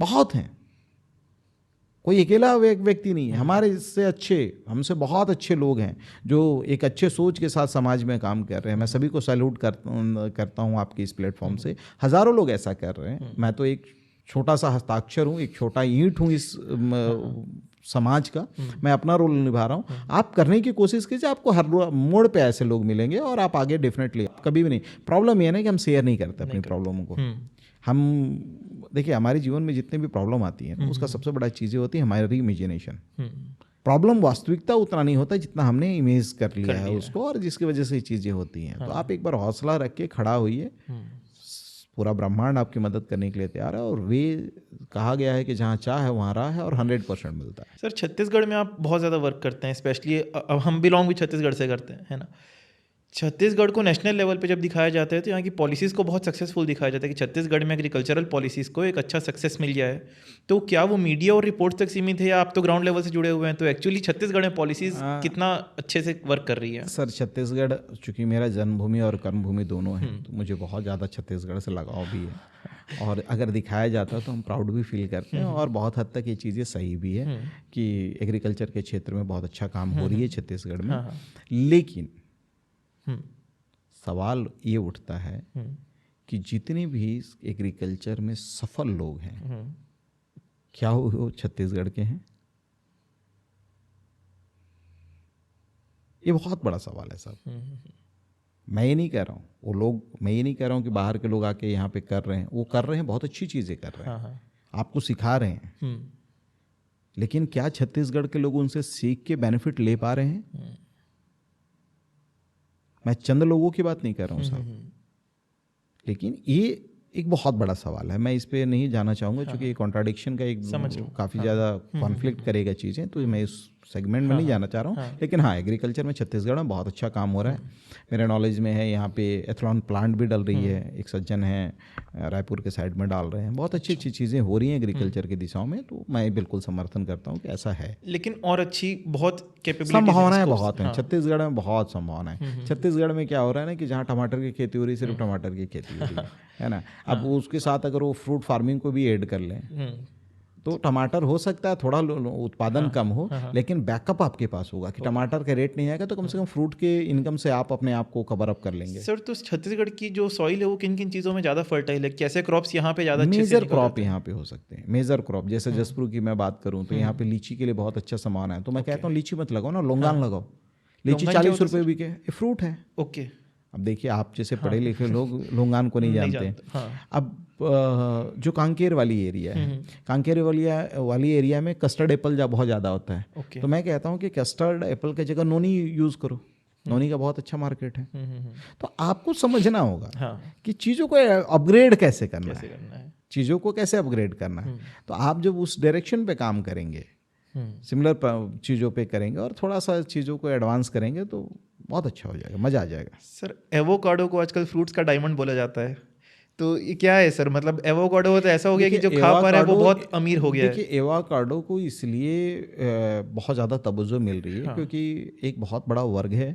बहुत हैं, कोई अकेला व्यक्ति नहीं है। हमारे इससे अच्छे, हमसे बहुत अच्छे लोग हैं जो एक अच्छे सोच के साथ समाज में काम कर रहे हैं। मैं सभी को सैल्यूट करता हूँ आपके इस प्लेटफॉर्म से। हज़ारों लोग ऐसा कर रहे हैं। मैं तो एक छोटा सा हस्ताक्षर हूँ, एक छोटा ईंट हूँ इस समाज का। मैं अपना रोल निभा रहा हूँ। आप करने की कोशिश कीजिए, आपको हर मोड़ पे ऐसे लोग मिलेंगे और आप आगे डेफिनेटली कभी भी नहीं। प्रॉब्लम यह है कि हम शेयर नहीं करते अपनी प्रॉब्लमों को। हम देखिए, हमारे जीवन में जितने भी प्रॉब्लम आती है उसका सबसे बड़ा चीज़ें होती है हमारी इमेजिनेशन। प्रॉब्लम वास्तविकता उतना नहीं होता जितना हमने इमेज कर लिया है उसको, और जिसकी वजह से ये चीज़ें होती हैं। तो आप एक बार हौसला रख के खड़ा होइए, पूरा ब्रह्मांड आपकी मदद करने के लिए तैयार है। और वे कहा गया है कि जहाँ चाह है वहाँ राह है, और 100% मिलता है। सर, छत्तीसगढ़ में आप बहुत ज़्यादा वर्क करते हैं, स्पेशली अब हम बिलोंग भी छत्तीसगढ़ से करते हैं, है ना। छत्तीसगढ़ को नेशनल लेवल पे जब दिखाया जाता है तो यहाँ की पॉलिसीज़ को बहुत सक्सेसफुल दिखाया जाता है कि छत्तीसगढ़ में एग्रीकल्चरल पॉलिसीज़ को एक अच्छा सक्सेस मिल जाए। तो क्या वो मीडिया और रिपोर्ट तक सीमित है या आप तो ग्राउंड लेवल से जुड़े हुए हैं, तो एक्चुअली छत्तीसगढ़ में पॉलिसीज़ कितना अच्छे से वर्क कर रही है? सर, छत्तीसगढ़ चूँकि मेरा जन्मभूमि और कर्मभूमि दोनों है, तो मुझे बहुत ज़्यादा छत्तीसगढ़ से लगाव भी है। और अगर दिखाया जाता है तो हम प्राउड भी फील करते हैं, और बहुत हद तक ये चीज़ें सही भी है कि एग्रीकल्चर के क्षेत्र में बहुत अच्छा काम हो रही है छत्तीसगढ़ में। लेकिन सवाल ये उठता है कि जितने भी एग्रीकल्चर में सफल लोग हैं, क्या वो छत्तीसगढ़ के हैं? ये बहुत बड़ा सवाल है साहब। मैं ये नहीं कह रहा हूँ वो लोग, मैं ये नहीं कह रहा हूँ कि बाहर के लोग आके यहाँ पे कर रहे हैं। वो कर रहे हैं, बहुत अच्छी चीज़ें कर रहे हैं, आपको सिखा रहे हैं। लेकिन क्या छत्तीसगढ़ के लोग उनसे सीख के बेनिफिट ले पा रहे हैं? मैं चंद लोगों की बात नहीं कर रहा हूँ साहब, लेकिन ये एक बहुत बड़ा सवाल है। मैं इस पे नहीं जाना चाहूँगा क्योंकि ये कॉन्ट्राडिक्शन का एक काफ़ी ज़्यादा कॉन्फ्लिक्ट करेगा चीज़ें, तो मैं इस सेगमेंट में नहीं जाना चाह रहा हूँ। लेकिन हाँ, एग्रीकल्चर में छत्तीसगढ़ में बहुत अच्छा काम हो रहा है। मेरे नॉलेज में है यहाँ पे एथलॉन प्लांट भी डल रही है, एक सज्जन है रायपुर के साइड में डाल रहे हैं। बहुत अच्छी अच्छी चीज़ें हो रही हैं एग्रीकल्चर की दिशाओं में, तो मैं बिल्कुल समर्थन करता हूँ कि ऐसा है। लेकिन और अच्छी बहुत संभावनाएं बहुत हैं छत्तीसगढ़ में, बहुत संभावना है। छत्तीसगढ़ में क्या हो रहा है ना कि जहाँ टमाटर की खेती हो रही है, सिर्फ टमाटर की खेती हो रही है ना। अब उसके साथ अगर वो फ्रूट फार्मिंग को भी ऐड कर लें तो टमाटर हो सकता है थोड़ा उत्पादन कम हो, लेकिन बैकअप आपके पास होगा कि टमाटर का रेट नहीं आएगा तो कम से कम फ्रूट के इनकम से आप अपने आप को कवर अप कर लेंगे। सर, तो छत्तीसगढ़ की जो सॉइल है वो किन किन चीज़ों में ज़्यादा फर्टाइल है? कैसे क्रॉप्स यहाँ पे ज़्यादा? मेजर क्रॉप यहाँ पे हो सकते हैं, मेजर क्रॉप जैसे जसपुर की मैं बात करूँ तो यहाँ पे लीची के लिए बहुत अच्छा सामान है। तो मैं कहता हूँ लीची मत लगाओ ना, लोंगान लगाओ। लीची लोंगन क्या 40 होता है रुपये बिके, ये फ्रूट है। ओके। अब देखिए आप जैसे पढ़े लिखे लोग लोंगान को नहीं जानते हैं। हाँ। अब जो कांकेर वाली एरिया है, कांकेर वाली एरिया में कस्टर्ड एप्पल बहुत ज़्यादा होता है। ओके। तो मैं कहता हूँ कि कस्टर्ड एप्पल की जगह नोनी यूज़ करो, नोनी का बहुत अच्छा मार्केट है। तो आपको समझना होगा हाँ। कि चीज़ों को अपग्रेड कैसे करना कैसे है, करना है। चीज़ों को कैसे अपग्रेड करना है। तो आप जब उस डायरेक्शन पे काम करेंगे, सिमिलर चीज़ों पे करेंगे और थोड़ा सा चीज़ों को एडवांस करेंगे तो बहुत अच्छा हो जाएगा, मज़ा आ जाएगा। सर एवोकाडो को आजकल फ्रूट्स का डायमंड बोला जाता है, तो ये क्या है सर? मतलब एवोकाडो तो ऐसा हो गया कि जो खा पा रहा है वो बहुत अमीर हो गया है। देखिए एवोकाडो को इसलिए बहुत ज़्यादा तवज्जो मिल रही है क्योंकि एक बहुत बड़ा वर्ग है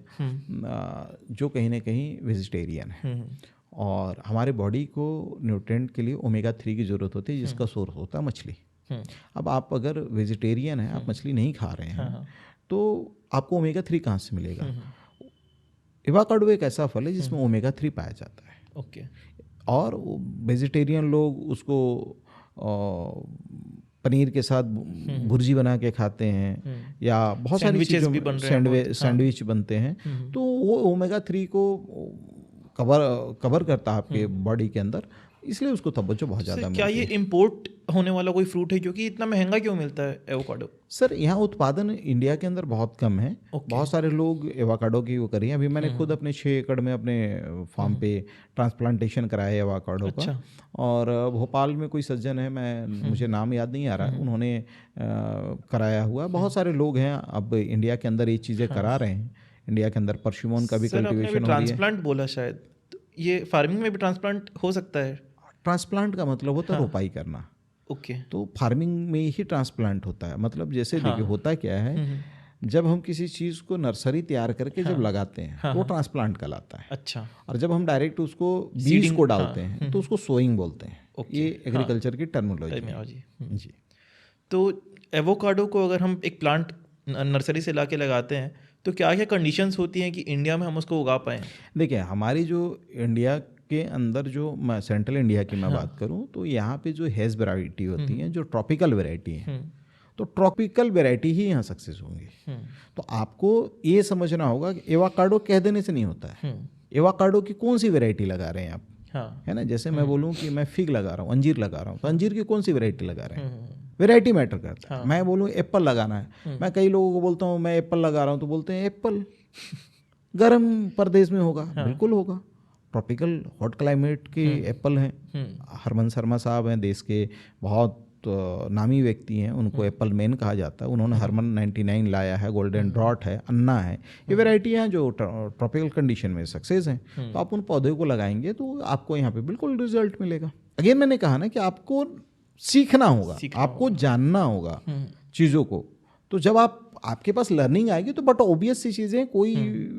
जो कहीं ना कहीं वेजिटेरियन है और हमारे बॉडी को न्यूट्रिएंट के लिए ओमेगा 3 की ज़रूरत होती है जिसका सोर्स होता है मछली। अब आप अगर वेजिटेरियन हैं, आप मछली नहीं खा रहे हैं तो आपको ओमेगा 3 कहाँ से मिलेगा? एवोकाडो एक ऐसा फल है जिसमें ओमेगा 3 पाया जाता है। ओके। और वेजिटेरियन लोग उसको पनीर के साथ भुर्जी बना के खाते हैं या बहुत सारी चीज़ों में सैंडविच बनते हैं। तो वो ओमेगा 3 को कवर करता है आपके बॉडी के अंदर, इसलिए उसको तवज्जो बहुत ज़्यादा मिलती है। क्या ये इम्पोर्ट होने वाला कोई फ्रूट है क्योंकि इतना महंगा क्यों मिलता है एवोकाडो? सर यहाँ उत्पादन इंडिया के अंदर बहुत कम है। बहुत सारे लोग एवोकाडो की वो करिए। अभी मैंने खुद अपने 6 एकड़ में अपने फार्म पे ट्रांसप्लांटेशन कराया है एवोकाडो का। और भोपाल में कोई सज्जन है, मुझे नाम याद नहीं आ रहा है, उन्होंने कराया हुआ। बहुत सारे लोग हैं अब इंडिया के अंदर ये चीज़ें करा रहे हैं। इंडिया के अंदर परसिमोन का भी कल्टीवेशन हो रही है। ट्रांसप्लांट बोला शायद, ये फार्मिंग में भी ट्रांसप्लांट हो सकता है? ट्रांसप्लांट का मतलब होता है रोपाई करना। ओके। तो फार्मिंग में ही ट्रांसप्लांट होता है। मतलब जैसे देखिए होता क्या है, जब हम किसी चीज़ को नर्सरी तैयार करके जब लगाते हैं तो वो ट्रांसप्लांट कहलाता है। अच्छा। और जब हम डायरेक्ट उसको बीज को डालते हैं तो उसको सोइंग बोलते हैं। ये एग्रीकल्चर की टर्मिनोलॉजी है जी। तो एवोकाडो को अगर हम एक प्लांट नर्सरी से ला के लगाते हैं तो क्या क्या कंडीशंस होती हैं कि इंडिया में हम उसको उगा पाएँ? देखिए हमारी जो इंडिया के अंदर जो सेंट्रल इंडिया की मैं बात करूं तो यहाँ पे जो हेज वैरायटी होती हैं, जो ट्रॉपिकल वैरायटी है, तो ट्रॉपिकल वैरायटी ही यहाँ सक्सेस होंगी। तो आपको ये समझना होगा कि एवोकाडो कह देने से नहीं होता है। एवोकाडो की कौन सी वैरायटी लगा रहे हैं आप, है ना? जैसे मैं बोलूँ कि मैं फिग लगा रहा हूँ, अंजीर लगा रहा हूँ, तो अंजीर की कौन सी वैरायटी लगा रहे हैं? वैरायटी मैटर करता है। मैं बोलूँ एप्पल लगाना है, मैं कई लोगों को बोलता हूँ मैं एप्पल लगा रहा हूँ तो बोलते हैं एप्पल गर्म प्रदेश में होगा। बिल्कुल होगा, ट्रॉपिकल हॉट क्लाइमेट के एप्पल हैं। हरमन शर्मा साहब हैं, देश के बहुत नामी व्यक्ति हैं, उनको एप्पल मैन कहा जाता है। उन्होंने हरमन 99 लाया है, गोल्डन ड्रॉट है, अन्ना है, ये वैरायटियाँ हैं जो ट्रॉपिकल कंडीशन में सक्सेस हैं। तो आप उन पौधे को लगाएंगे तो आपको यहाँ पे बिल्कुल रिजल्ट मिलेगा। अगेन मैंने कहा ना कि आपको सीखना होगा, आपको जानना होगा चीज़ों को। तो जब आपके पास लर्निंग आएगी तो बट ऑब्वियस सी चीज़ें, कोई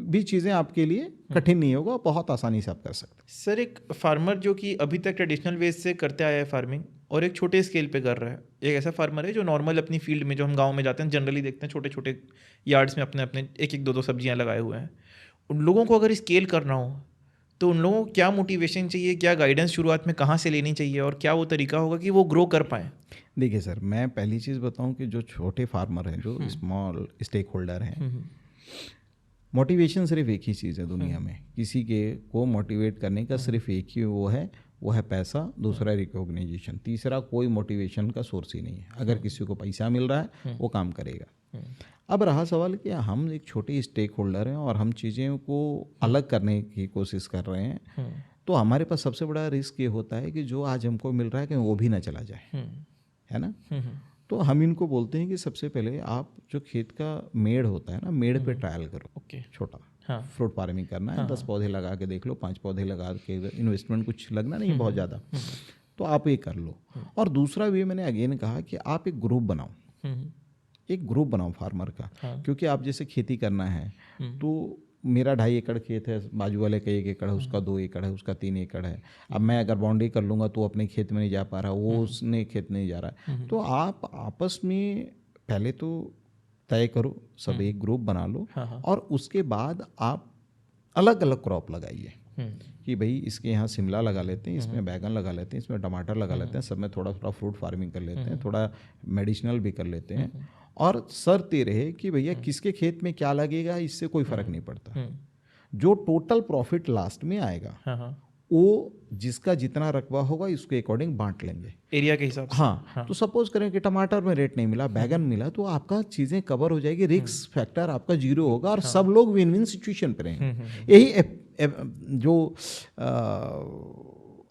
भी चीज़ें आपके लिए कठिन नहीं होगा, बहुत आसानी से आप कर सकते हैं। सर एक फार्मर जो कि अभी तक ट्रेडिशनल वे से करते आया है फार्मिंग और एक छोटे स्केल पे कर रहा है, एक ऐसा फार्मर है जो नॉर्मल अपनी फील्ड में, जो हम गांव में जाते हैं जनरली देखते हैं छोटे छोटे यार्ड्स में अपने अपने एक एक दो सब्जियां लगाए हुए हैं, उन लोगों को अगर स्केल करना हो तो उन लोगों को क्या मोटिवेशन चाहिए, क्या गाइडेंस शुरुआत में कहाँ से लेनी चाहिए और क्या वो तरीका होगा कि वो ग्रो कर पाएँ? देखिए सर, मैं पहली चीज़ बताऊं कि जो छोटे फार्मर हैं, जो स्मॉल स्टेक होल्डर हैं, मोटिवेशन सिर्फ एक ही चीज़ है दुनिया में। किसी के को मोटिवेट करने का सिर्फ एक ही वो है पैसा, दूसरा रिकॉग्निशन, तीसरा कोई मोटिवेशन का सोर्स ही नहीं है। अगर किसी को पैसा मिल रहा है वो काम करेगा। अब रहा सवाल कि हम एक छोटे स्टेक होल्डर हैं और हम चीज़ों को अलग करने की कोशिश कर रहे हैं, तो हमारे पास सबसे बड़ा रिस्क ये होता है कि जो आज हमको मिल रहा है कहीं वो भी ना चला जाए, है ना? तो हम इनको बोलते हैं कि सबसे पहले आप जो खेत का मेड़ होता है ना, मेड़ पे ट्रायल करो। ओके। छोटा फ्रूट फार्मिंग करना है, 10 पौधे लगा के देख लो, 5 पौधे लगा के, इन्वेस्टमेंट कुछ लगना नहीं बहुत ज़्यादा, तो आप ये कर लो। और दूसरा भी मैंने अगेन कहा कि आप एक ग्रुप बनाओ, एक ग्रुप बनाओ फार्मर का। क्योंकि आप जैसे खेती करना है तो मेरा 2.5 एकड़ खेत है, बाजू वाले का 1 एकड़ है, उसका 2 एकड़ है, उसका 3 एकड़ है। अब मैं अगर बाउंड्री कर लूँगा तो अपने खेत में नहीं जा पा रहा, वो उसने खेत नहीं जा रहा है। तो आप आपस में पहले तो तय करो, सब एक ग्रुप बना लो, और उसके बाद आप अलग अलग क्रॉप लगाइए कि भाई इसके यहाँ शिमला लगा लेते हैं, इसमें बैगन लगा लेते हैं, इसमें टमाटर लगा लेते हैं, सब में थोड़ा थोड़ा फ्रूट फार्मिंग कर लेते हैं, थोड़ा मेडिसिनल भी कर लेते हैं। और शर्त ये रहे कि भैया किसके खेत में क्या लगेगा इससे कोई फर्क नहीं पड़ता, जो टोटल प्रॉफिट लास्ट में आएगा वो जिसका जितना रकबा होगा इसके अकॉर्डिंग बांट लेंगे एरिया के हिसाब से। हाँ, तो सपोज करें कि टमाटर में रेट नहीं मिला, बैगन मिला, तो आपका चीज़ें कवर हो जाएगी, रिस्क फैक्टर आपका जीरो होगा और सब लोग विन विन सिचुएशन पे रहेंगे। यही जो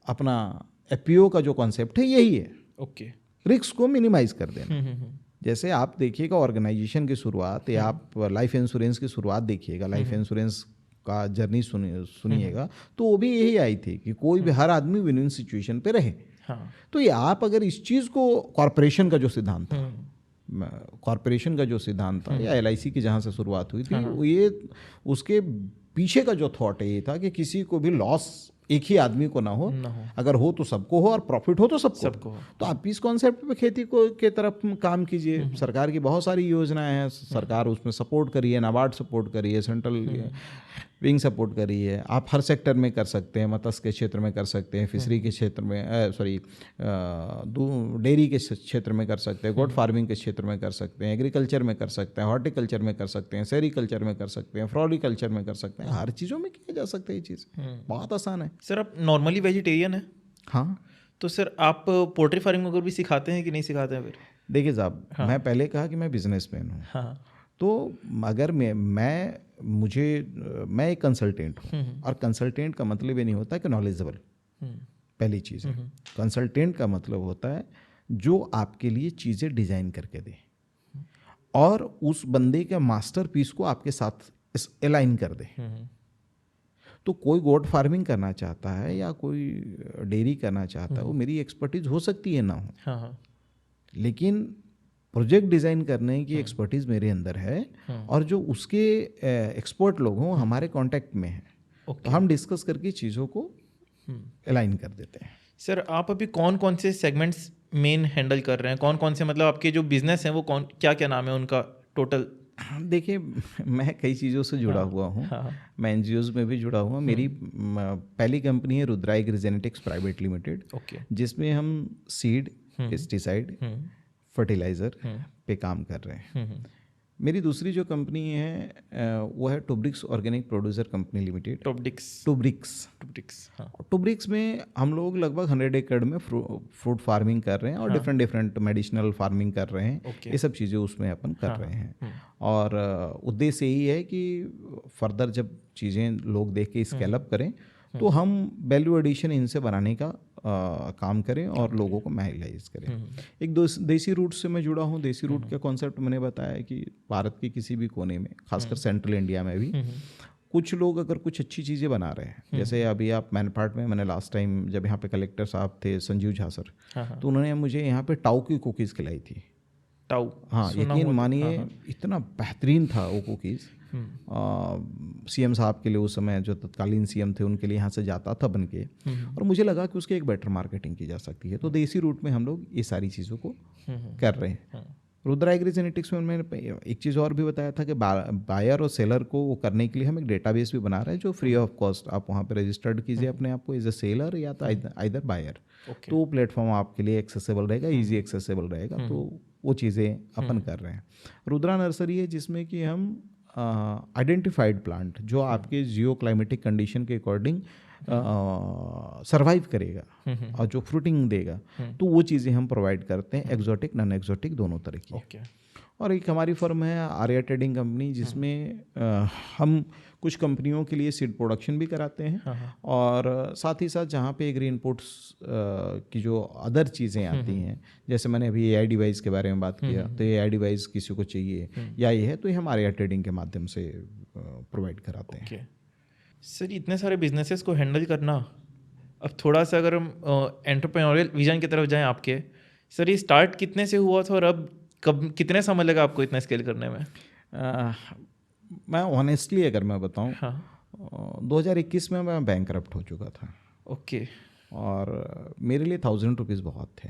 अपना एफपीओ का जो कॉन्सेप्ट है यही है, ओके, रिस्क को मिनिमाइज कर देना। जैसे आप देखिएगा ऑर्गेनाइजेशन की शुरुआत या आप लाइफ इंश्योरेंस की शुरुआत देखिएगा, लाइफ इंश्योरेंस का जर्नी सुनिएगा तो वो भी यही आई थी कि कोई भी हर आदमी विन विन सिचुएशन पे रहे। हाँ। तो ये आप अगर इस चीज़ को कॉरपोरेशन का जो सिद्धांत था, कॉरपोरेशन का जो सिद्धांत था या एलआईसी की जहाँ से शुरुआत हुई थी, ये उसके पीछे का जो थॉट है ये था कि किसी को भी लॉस एक ही आदमी को ना हो, अगर हो तो सबको हो और प्रॉफिट हो तो सबको हो। तो आप इस कॉन्सेप्ट पे खेती को के तरफ काम कीजिए। सरकार की बहुत सारी योजनाएं हैं, सरकार उसमें सपोर्ट करी है, नाबार्ड सपोर्ट करी है, सेंट्रल विंग सपोर्ट करी है। आप हर सेक्टर में कर सकते हैं, मत्स्य के क्षेत्र में कर सकते हैं, फिशरी के क्षेत्र में डेयरी के क्षेत्र में कर सकते हैं, गोट फार्मिंग के क्षेत्र में कर सकते हैं, एग्रीकल्चर में कर सकते हैं, हॉर्टिकल्चर में कर सकते हैं, सेरीकल्चर में कर सकते हैं, फ्लोरिकल्चर में कर सकते हैं। हर चीज़ों में किया जा सकता है ये चीज़, बहुत आसान है। सर आप नॉर्मली वेजिटेरियन है? हाँ। तो सर आप पोल्ट्री फार्मिंग वगैरह भी सिखाते हैं कि नहीं सिखाते हैं फिर? देखिए साहब, मैं पहले कहा कि मैं बिजनेसमैन हूँ। हाँ। तो अगर मैं एक कंसल्टेंट हूँ, और कंसल्टेंट का मतलब ये नहीं होता कि नॉलेजेबल, पहली चीज़ है। कंसल्टेंट का मतलब होता है जो आपके लिए चीज़ें डिज़ाइन करके दे और उस बंदे के मास्टरपीस को आपके साथ अलाइन कर दे। तो कोई गोट फार्मिंग करना चाहता है या कोई डेयरी करना चाहता है, वो मेरी एक्सपर्टीज हो सकती है ना हो, लेकिन प्रोजेक्ट डिज़ाइन करने की एक्सपर्टीज़ मेरे अंदर है, और जो उसके एक्सपर्ट लोग हों हमारे कांटेक्ट में हैं, तो हम डिस्कस करके चीज़ों को अलाइन कर देते हैं। सर आप अभी कौन कौन से सेगमेंट्स मेन हैंडल कर रहे हैं? कौन कौन से, मतलब आपके जो बिजनेस हैं वो क्या क्या नाम है उनका टोटल? देखिए, मैं कई चीज़ों से जुड़ा हुआ हूँ। मैं एनजीओज़ में भी जुड़ा हुआ। मेरी पहली कंपनी है Rudra agri genetics private limited, जिसमें हम सीड, पेस्टिसाइड, फर्टिलाइज़र पे काम कर रहे हैं। मेरी दूसरी जो कंपनी है वो है टुब्रिक्स ऑर्गेनिक प्रोड्यूसर कंपनी लिमिटेड। टुब्रिक्स में हम लोग लगभग 100 एकड़ में फ्रूट फार्मिंग कर रहे हैं और डिफरेंट मेडिसिनल फार्मिंग कर रहे हैं। ये सब चीज़ें उसमें अपन कर रहे हैं, और उद्देश्य यही है कि फर्दर जब चीज़ें लोग देख के स्केल अप करें तो हम वैल्यू एडिशन इनसे बनाने का काम करें और लोगों को मैनेज करें। एक देसी रूट से मैं जुड़ा हूँ। देसी रूट का कॉन्सेप्ट मैंने बताया कि भारत के किसी भी कोने में, खासकर सेंट्रल इंडिया में भी कुछ लोग अगर कुछ अच्छी चीज़ें बना रहे हैं, जैसे अभी आप मैनपाट में, मैंने लास्ट टाइम जब यहाँ पे कलेक्टर साहब थे संजीव झा सर, तो उन्होंने मुझे यहाँ पे टाउ की कुकीज़ खिलाई थी। टाउ? हाँ, यकीन मानिए इतना बेहतरीन था वो कुकीज़। सीएम साहब के लिए उस समय जो तत्कालीन सीएम थे उनके लिए यहाँ से जाता था बन के, और मुझे लगा कि उसकी एक बेटर मार्केटिंग की जा सकती है। तो देसी रूट में हम लोग ये सारी चीज़ों को कर रहे हैं। रुद्रा एग्री जेनेटिक्स में मैंने एक चीज़ और भी बताया था कि बायर और सेलर को वो करने के लिए हम एक डेटाबेस भी बना रहे हैं जो फ्री ऑफ कॉस्ट आप वहाँ पे रजिस्टर्ड कीजिए अपने आप को एज ए सेलर या तो आइदर बायर। तो वो प्लेटफॉर्म आपके लिए एक्सेसिबल रहेगा, ईजी एक्सेसिबल रहेगा। तो वो चीज़ें अपन कर रहे हैं। रुद्रा नर्सरी है जिसमें कि हम आइडेंटिफाइड प्लांट जो आपके जियो क्लाइमेटिक कंडीशन के अकॉर्डिंग सरवाइव करेगा और जो फ्रूटिंग देगा, तो वो चीज़ें हम प्रोवाइड करते हैं, एक्जोटिक नॉन एक्जोटिक दोनों तरह की। और एक हमारी फर्म है आर्या ट्रेडिंग कंपनी, जिसमें हम कुछ कंपनियों के लिए सीड प्रोडक्शन भी कराते हैं, और साथ ही साथ जहाँ पे एग्री इनपुट्स की जो अदर चीज़ें आती हैं, जैसे मैंने अभी AI डिवाइस के बारे में बात किया, तो AI डिवाइस किसी को चाहिए या ये है तो ये हम आर्या ट्रेडिंग के माध्यम से प्रोवाइड कराते हैं। सर इतने सारे बिजनेसेस को हैंडल करना, अब थोड़ा सा अगर हम एंटरप्रेन्योरियल विजन की तरफ जाएं आपके, सर ये स्टार्ट कितने से हुआ था और अब कितने समय लगा आपको इतना स्केल करने में? मैं ऑनेस्टली अगर मैं बताऊं, 2021 में मैं बैंकरप्ट हो चुका था। और मेरे लिए 1000 रुपीज़ बहुत थे।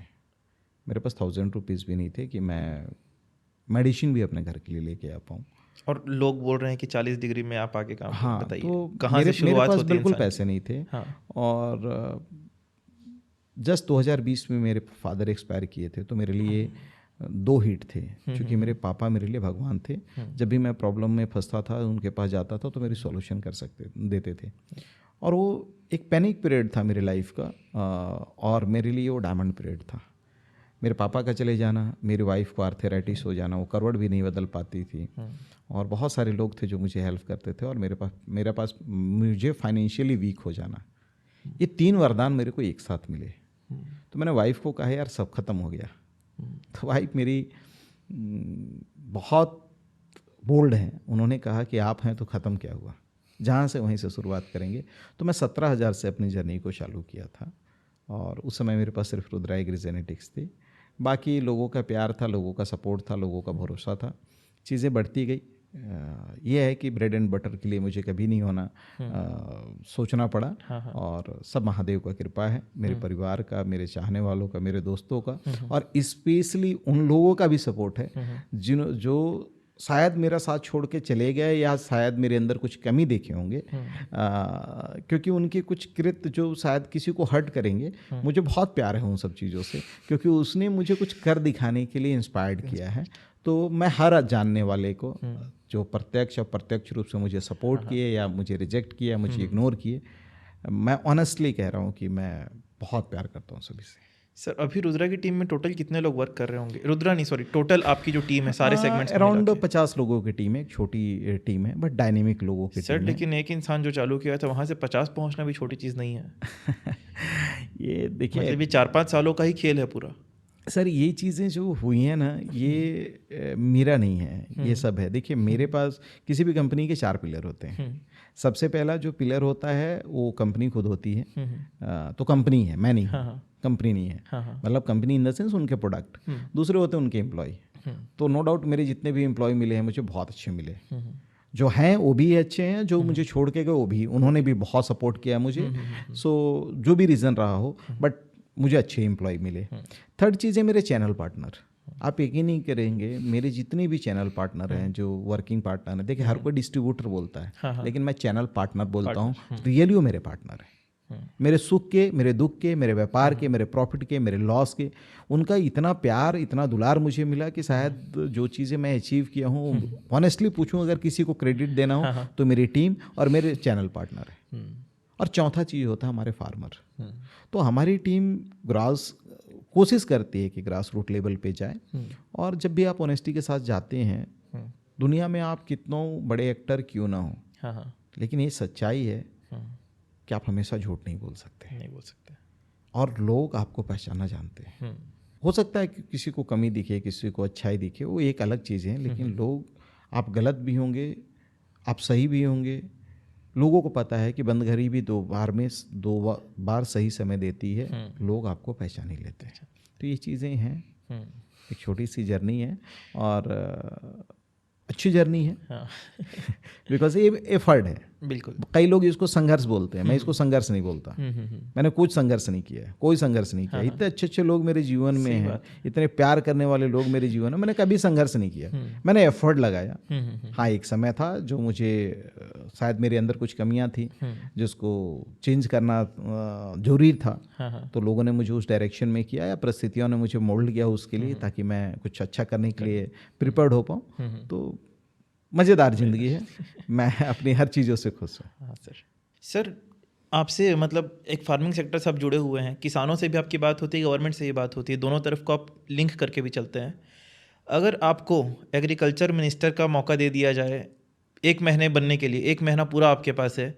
मेरे पास 1000 रुपीज़ भी नहीं थे कि मैं मेडिसिन भी अपने घर के लिए लेके आ पाऊँ। और लोग बोल रहे हैं कि 40 डिग्री में आप आगे काम बताइए, तो कहाँ से शुरुआत होती है? बिल्कुल पैसे नहीं थे। और जस्ट 2020 में मेरे फादर एक्सपायर किए थे, तो मेरे लिए 2 हिट थे, क्योंकि मेरे पापा मेरे लिए भगवान थे। जब भी मैं प्रॉब्लम में फंसता था उनके पास जाता था तो मेरी सॉल्यूशन देते थे। और वो एक पैनिक पीरियड था मेरी लाइफ का, और मेरे लिए वो डायमंड पीरियड था। मेरे पापा का चले जाना, मेरी वाइफ को आर्थराइटिस हो जाना, वो करवट भी नहीं बदल पाती थी, और बहुत सारे लोग थे जो मुझे हेल्प करते थे, और मेरे पास मुझे फाइनेंशियली वीक हो जाना, ये 3 वरदान मेरे को एक साथ मिले। तो मैंने वाइफ को कहा यार सब खत्म हो गया। तो वाइफ मेरी बहुत बोल्ड हैं, उन्होंने कहा कि आप हैं तो ख़त्म क्या हुआ, जहाँ से वहीं से शुरुआत करेंगे। तो मैं 17,000 से अपनी जर्नी को चालू किया था, और उस समय मेरे पास सिर्फ रुद्रा एग्री जेनेटिक्स थी। बाकी लोगों का प्यार था, लोगों का सपोर्ट था, लोगों का भरोसा था, चीज़ें बढ़ती गई। ये है कि ब्रेड एंड बटर के लिए मुझे कभी नहीं होना सोचना पड़ा। और सब महादेव का कृपा है, मेरे परिवार का, मेरे चाहने वालों का, मेरे दोस्तों का, और स्पेशली उन लोगों का भी सपोर्ट है जो शायद मेरा साथ छोड़ के चले गए, या शायद मेरे अंदर कुछ कमी देखे होंगे, क्योंकि उनके कुछ कृत्य जो शायद किसी को हर्ट करेंगे, मुझे बहुत प्यार है उन सब चीज़ों से, क्योंकि उसने मुझे कुछ कर दिखाने के लिए इंस्पायर्ड किया है। तो मैं हर जानने वाले को जो प्रत्यक्ष और प्रत्यक्ष रूप से मुझे सपोर्ट किए, या मुझे रिजेक्ट किया, मुझे इग्नोर किए, मैं ऑनेस्टली कह रहा हूँ कि मैं बहुत प्यार करता हूँ सभी से। सर अभी रुद्रा की टीम में टोटल कितने लोग वर्क कर रहे होंगे? रुद्रा नहीं, सॉरी, टोटल आपकी जो टीम है सारे सेगमेंट्स में अराउंड 50 लोगों की टीम है, एक छोटी टीम है बट डायनेमिक लोगों की सर। टीम लेकिन एक इंसान जो चालू किया था वहाँ से 50 पहुँचना भी छोटी चीज़ नहीं है। ये देखिए, मतलब ये 4-5 सालों का ही खेल है पूरा। सर ये चीज़ें जो हुई हैं ना, ये मेरा नहीं है, ये सब है। देखिए मेरे पास किसी भी कंपनी के 4 पिलर होते हैं। सबसे पहला जो पिलर होता है वो कंपनी खुद होती है, तो कंपनी है, मैं नहीं, कंपनी नहीं है, मतलब कंपनी इन द सेंस उनके प्रोडक्ट। दूसरे होते हैं उनके एम्प्लॉय। तो नो डाउट मेरे जितने भी एम्प्लॉय मिले हैं मुझे बहुत अच्छे मिले, जो हैं वो भी अच्छे हैं, जो मुझे छोड़ के गए वो भी, उन्होंने भी बहुत सपोर्ट किया मुझे। सो जो भी रीज़न रहा हो, बट मुझे अच्छे एम्प्लॉय मिले। थर्ड चीज़ है मेरे चैनल पार्टनर। आप यकीन नहीं करेंगे, मेरे जितने भी चैनल पार्टनर हैं, जो वर्किंग पार्टनर हैं, देखिए हर कोई डिस्ट्रीब्यूटर बोलता है, लेकिन मैं चैनल पार्टनर बोलता हूँ। रियली वो मेरे पार्टनर है, मेरे सुख के, मेरे दुख के, मेरे व्यापार के, मेरे प्रॉफिट के, मेरे लॉस के। उनका इतना प्यार, इतना दुलार मुझे मिला कि शायद जो चीज़ें मैं अचीव किया हूँ, ऑनेस्टली पूछूं अगर किसी को क्रेडिट देना हो तो मेरी टीम और मेरे चैनल पार्टनर है। और चौथा चीज़ होता है हमारे फार्मर। तो हमारी टीम कोशिश करती है कि ग्रास रूट लेवल पे जाए, और जब भी आप ऑनेस्टी के साथ जाते हैं, दुनिया में आप कितनों बड़े एक्टर क्यों ना हो, लेकिन ये सच्चाई है कि आप हमेशा झूठ नहीं बोल सकते, और लोग आपको पहचाना जानते हैं। हो सकता है कि किसी को कमी दिखे, किसी को अच्छाई दिखे, वो एक अलग चीज़ है, लेकिन लोग, आप गलत भी होंगे, आप सही भी होंगे, लोगों को पता है कि बंद घड़ी भी 2 बार सही समय देती है, लोग आपको पहचान ही लेते हैं। तो ये चीज़ें हैं, एक छोटी सी जर्नी है, और अच्छी जर्नी है, बिकॉज ये एफर्ट है। बिल्कुल, कई लोग इसको संघर्ष बोलते हैं, मैं इसको संघर्ष नहीं बोलता। मैंने कुछ संघर्ष नहीं किया है, कोई संघर्ष नहीं किया। इतने अच्छे अच्छे लोग मेरे जीवन में हैं, इतने प्यार करने वाले लोग मेरे जीवन में, मैंने कभी संघर्ष नहीं किया, मैंने एफर्ट लगाया। हाँ, एक समय था जो मुझे शायद मेरे अंदर कुछ कमियां थी जिसको चेंज करना जरूरी था, तो लोगों ने मुझे उस डायरेक्शन में किया, या परिस्थितियों ने मुझे मोल्ड किया उसके लिए, ताकि मैं कुछ अच्छा करने के लिए प्रिपेयर्ड हो पाऊँ। तो मज़ेदार ज़िंदगी है, मैं अपनी हर चीज़ों से खुश हूँ। हाँ सर, आपसे मतलब एक फार्मिंग सेक्टर से आप जुड़े हुए हैं, किसानों से भी आपकी बात होती है, गवर्नमेंट से ही बात होती है, दोनों तरफ को आप लिंक करके भी चलते हैं। अगर आपको एग्रीकल्चर मिनिस्टर का मौका दे दिया जाए 1 महीने बनने के लिए, 1 महीना पूरा आपके पास है,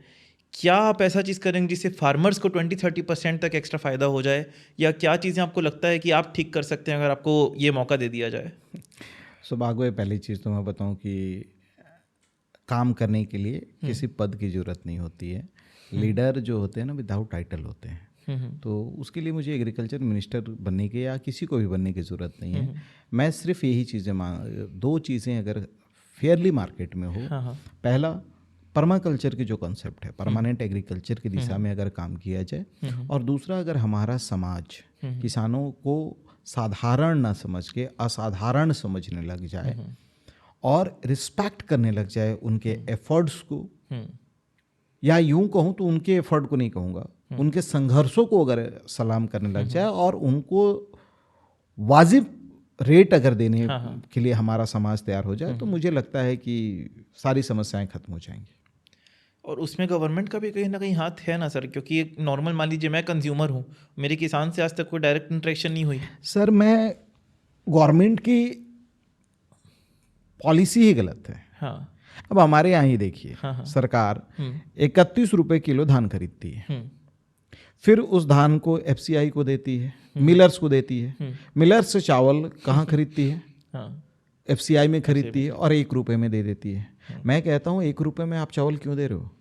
क्या आप ऐसा चीज़ करेंगे जिससे फार्मर्स को 20-30% तक एक्स्ट्रा फ़ायदा हो जाए, या क्या चीज़ें आपको लगता है कि आप ठीक कर सकते हैं अगर आपको ये मौका दे दिया जाए? सौभाग्य, पहली चीज़ तो मैं बताऊँ कि काम करने के लिए किसी पद की ज़रूरत नहीं होती है। लीडर जो होते हैं ना, विदाउट टाइटल होते हैं। तो उसके लिए मुझे एग्रीकल्चर मिनिस्टर बनने के, या किसी को भी बनने की ज़रूरत नहीं है। मैं सिर्फ यही चीज़ें 2 चीज़ें अगर फेयरली मार्केट में हो, पहला परमाकल्चर की जो कॉन्सेप्ट है, परमानेंट एग्रीकल्चर की दिशा में अगर काम किया जाए, और दूसरा अगर हमारा समाज किसानों को साधारण ना समझ के असाधारण समझने लग जाए, और रिस्पेक्ट करने लग जाए उनके एफर्ट्स को, या यूं कहूँ तो उनके एफर्ट को नहीं कहूँगा, उनके संघर्षों को अगर सलाम करने लग जाए, और उनको वाजिब रेट अगर देने के लिए हमारा समाज तैयार हो जाए तो मुझे लगता है कि सारी समस्याएं खत्म हो जाएंगी। और उसमें गवर्नमेंट का भी कहीं ना कहीं हाथ है ना सर, क्योंकि एक नॉर्मल, मान लीजिए मैं कंज्यूमर हूँ, मेरे किसान से आज तक कोई डायरेक्ट इंटरेक्शन नहीं हुई। सर मैं गवर्नमेंट की पॉलिसी ही गलत है। हाँ। अब हमारे यहाँ ही देखिए, हाँ। सरकार 31 रुपए किलो धान खरीदती है, फिर उस धान को FCI को देती है, मिलर्स को देती है, मिलर्स से चावल कहाँ खरीदती है? FCI में खरीदती है और 1 रुपए में दे देती है। मैं कहता हूँ 1 रुपए में आप चावल क्यों दे रहे हो?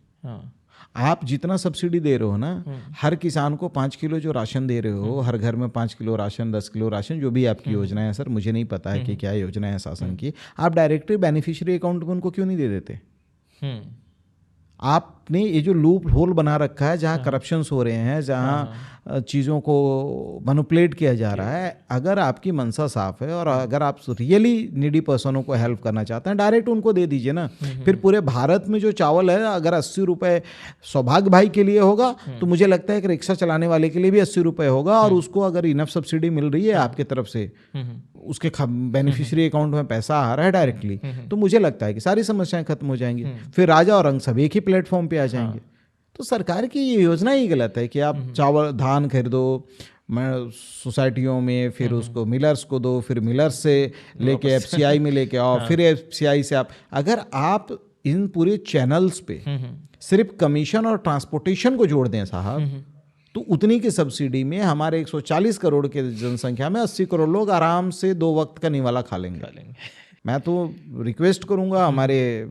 आप जितना सब्सिडी दे रहे हो ना, हर किसान को 5 किलो जो राशन दे रहे हो, हर घर में 5 किलो राशन, 10 किलो राशन, जो भी आपकी योजना है सर, मुझे नहीं पता है कि क्या योजना है शासन की, आप डायरेक्टली बेनिफिशियरी अकाउंट में उनको क्यों नहीं दे देते? आपने ये जो लूप होल बना रखा है जहाँ करप्शंस हो रहे हैं, जहाँ चीज़ों को मैनिपुलेट किया जा रहा है, अगर आपकी मंशा साफ है और अगर आप रियली नीडी पर्सनों को हेल्प करना चाहते हैं, डायरेक्ट उनको दे दीजिए ना। फिर पूरे भारत में जो चावल है, अगर 80 रुपये सौभाग्य भाई के लिए होगा तो मुझे लगता है कि रिक्शा चलाने वाले के लिए भी 80 रुपये होगा, और उसको अगर इनफ सब्सिडी मिल रही है आपकी तरफ से, उसके बेनिफिशियरी अकाउंट में पैसा आ रहा है डायरेक्टली, तो मुझे लगता है कि सारी समस्याएं खत्म हो जाएंगी। फिर राजा और रंग सब एक ही प्लेटफॉर्म पे आ जाएंगे। तो सरकार की ये योजना ही गलत है कि आप चावल धान खरीदो सोसाइटियों में, फिर उसको मिलर्स को दो, फिर मिलर्स से लेके FCI में लेके आओ, फिर FCI से आप, अगर आप इन पूरे चैनल्स पे सिर्फ कमीशन और ट्रांसपोर्टेशन को जोड़ दें साहब, तो उतनी की सब्सिडी में हमारे 140 करोड़ के जनसंख्या में 80 करोड़ लोग आराम से 2 वक्त का निवाला खा लेंगे। मैं तो रिक्वेस्ट करूंगा हमारे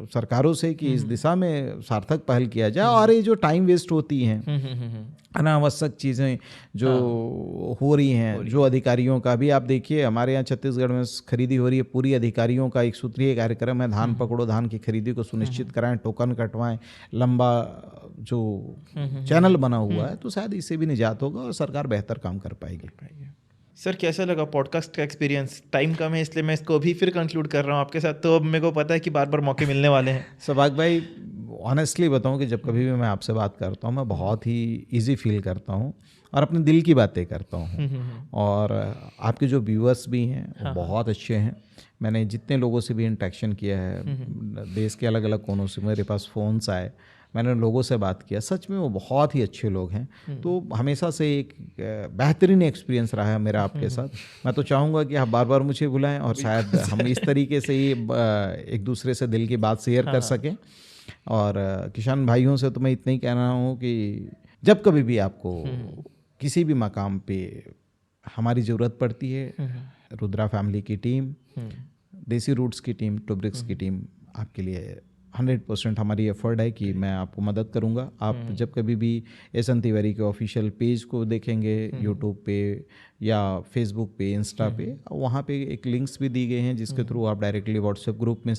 सरकारों से कि इस दिशा में सार्थक पहल किया जाए, और ये जो टाइम वेस्ट होती हैं, अनावश्यक चीज़ें जो हो रही हैं, जो अधिकारियों का भी आप देखिए, हमारे यहाँ छत्तीसगढ़ में खरीदी हो रही है, पूरी अधिकारियों का एक सूत्रीय कार्यक्रम है, धान पकड़ो, धान की खरीदी को सुनिश्चित कराएं, टोकन कटवाएं, लंबा जो चैनल बना हुआ है, तो शायद इससे भी निजात होगा और सरकार बेहतर काम कर पाएगी। सर कैसा लगा पॉडकास्ट का एक्सपीरियंस? टाइम कम है इसलिए मैं इसको अभी फिर कंक्लूड कर रहा हूँ आपके साथ, तो अब मेरे को पता है कि बार बार मौके मिलने वाले हैं। सौभाग्य भाई, ऑनेस्टली बताऊँ कि जब कभी भी मैं आपसे बात करता हूँ, मैं बहुत ही इजी फील करता हूँ और अपने दिल की बातें करता हूँ, और आपके जो व्यूअर्स भी हैं वो बहुत अच्छे हैं। मैंने जितने लोगों से भी इंटरेक्शन किया है, देश के अलग अलग कोनों से मेरे पास फ़ोन्स आए, मैंने लोगों से बात किया, सच में वो बहुत ही अच्छे लोग हैं। तो हमेशा से एक बेहतरीन एक्सपीरियंस रहा है मेरा आपके साथ। मैं तो चाहूँगा कि आप बार बार मुझे बुलाएं और शायद हम इस तरीके से ही एक दूसरे से दिल की बात शेयर कर सकें। और किसान भाइयों से तो मैं इतना ही कह रहा हूँ कि जब कभी भी आपको किसी भी मकाम पे हमारी ज़रूरत पड़ती है, रुद्रा फैमिली की टीम, देसी रूट्स की टीम, टुब्रिक्स की टीम आपके लिए 100% हमारी एफर्ट है कि मैं आपको मदद करूंगा। आप जब कभी भी एस.एन. तिवारी के ऑफिशियल पेज को देखेंगे, यूट्यूब पे या फेसबुक पे, इंस्टा पे, वहाँ पे एक लिंक्स भी दी गए हैं जिसके थ्रू आप डायरेक्टली व्हाट्सएप ग्रुप में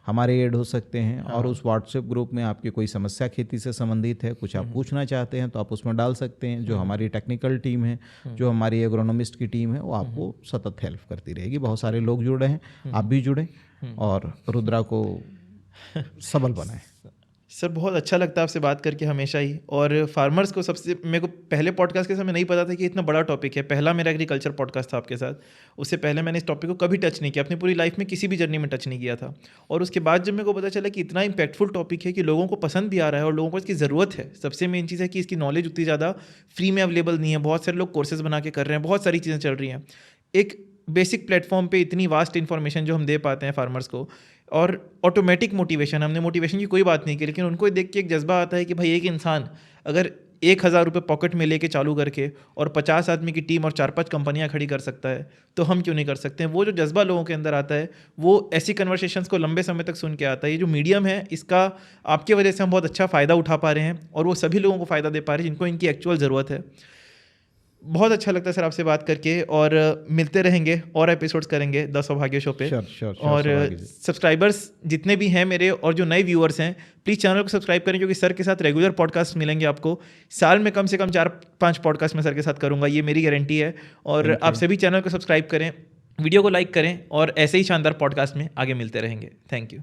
हमारे ऐड हो सकते हैं। और उस व्हाट्सएप ग्रुप में आपकी कोई समस्या खेती से संबंधित है, कुछ आप पूछना चाहते हैं, तो आप उसमें डाल सकते हैं। जो हमारी टेक्निकल टीम है, जो हमारी एग्रोनॉमिस्ट की टीम है, वो आपको सतत हेल्प करती रहेगी। बहुत सारे लोग जुड़े हैं, आप भी जुड़े और रुद्रा को सबल बनाए। सर बहुत अच्छा लगता है आपसे बात करके हमेशा ही। और फार्मर्स को सबसे, मेरे को पहले पॉडकास्ट के समय नहीं पता था कि इतना बड़ा टॉपिक है। पहला मेरा एग्रीकल्चर पॉडकास्ट था आपके साथ, उससे पहले मैंने इस टॉपिक को कभी टच नहीं किया, अपनी पूरी लाइफ में किसी भी जर्नी में टच नहीं किया था। और उसके बाद जब मेरे को पता चला कि इतना इम्पैक्टफुल टॉपिक है कि लोगों को पसंद भी आ रहा है और लोगों को इसकी ज़रूरत है। सबसे मेन चीज़ है कि इसकी नॉलेज उतनी ज़्यादा फ्री में अवेलेबल नहीं है, बहुत सारे लोग कोर्सेज बना के कर रहे हैं, बहुत सारी चीज़ें चल रही हैं। एक बेसिक प्लेटफॉर्म पे इतनी वास्ट इन्फॉर्मेशन जो हम दे पाते हैं फार्मर्स को, और ऑटोमेटिक मोटिवेशन, हमने मोटिवेशन की कोई बात नहीं की, लेकिन उनको देख के एक जज्बा आता है कि भाई एक इंसान अगर 1000 रुपये पॉकेट में लेके चालू करके और 50 आदमी की टीम और 4-5 कंपनियां खड़ी कर सकता है, तो हम क्यों नहीं कर सकते हैं? वो जो जज्बा लोगों के अंदर आता है, वो ऐसी कन्वर्सेशंस को लंबे समय तक सुन के आता है। ये जो मीडियम है, इसका आपके वजह से हम बहुत अच्छा फ़ायदा उठा पा रहे हैं और वो सभी लोगों को फ़ायदा दे पा रहे हैं जिनको इनकी एक्चुअल ज़रूरत है। बहुत अच्छा लगता है सर आपसे बात करके, और मिलते रहेंगे और एपिसोड्स करेंगे द सौभाग्य शो पे। और सब्सक्राइबर्स जितने भी हैं मेरे और जो नए व्यूअर्स हैं, प्लीज़ चैनल को सब्सक्राइब करें, क्योंकि सर के साथ रेगुलर पॉडकास्ट मिलेंगे आपको। साल में कम से कम 4-5 पॉडकास्ट मैं सर के साथ करूँगा, ये मेरी गारंटी है। और आप सभी चैनल को सब्सक्राइब करें, वीडियो को लाइक करें, और ऐसे ही शानदार पॉडकास्ट में आगे मिलते रहेंगे। Thank you.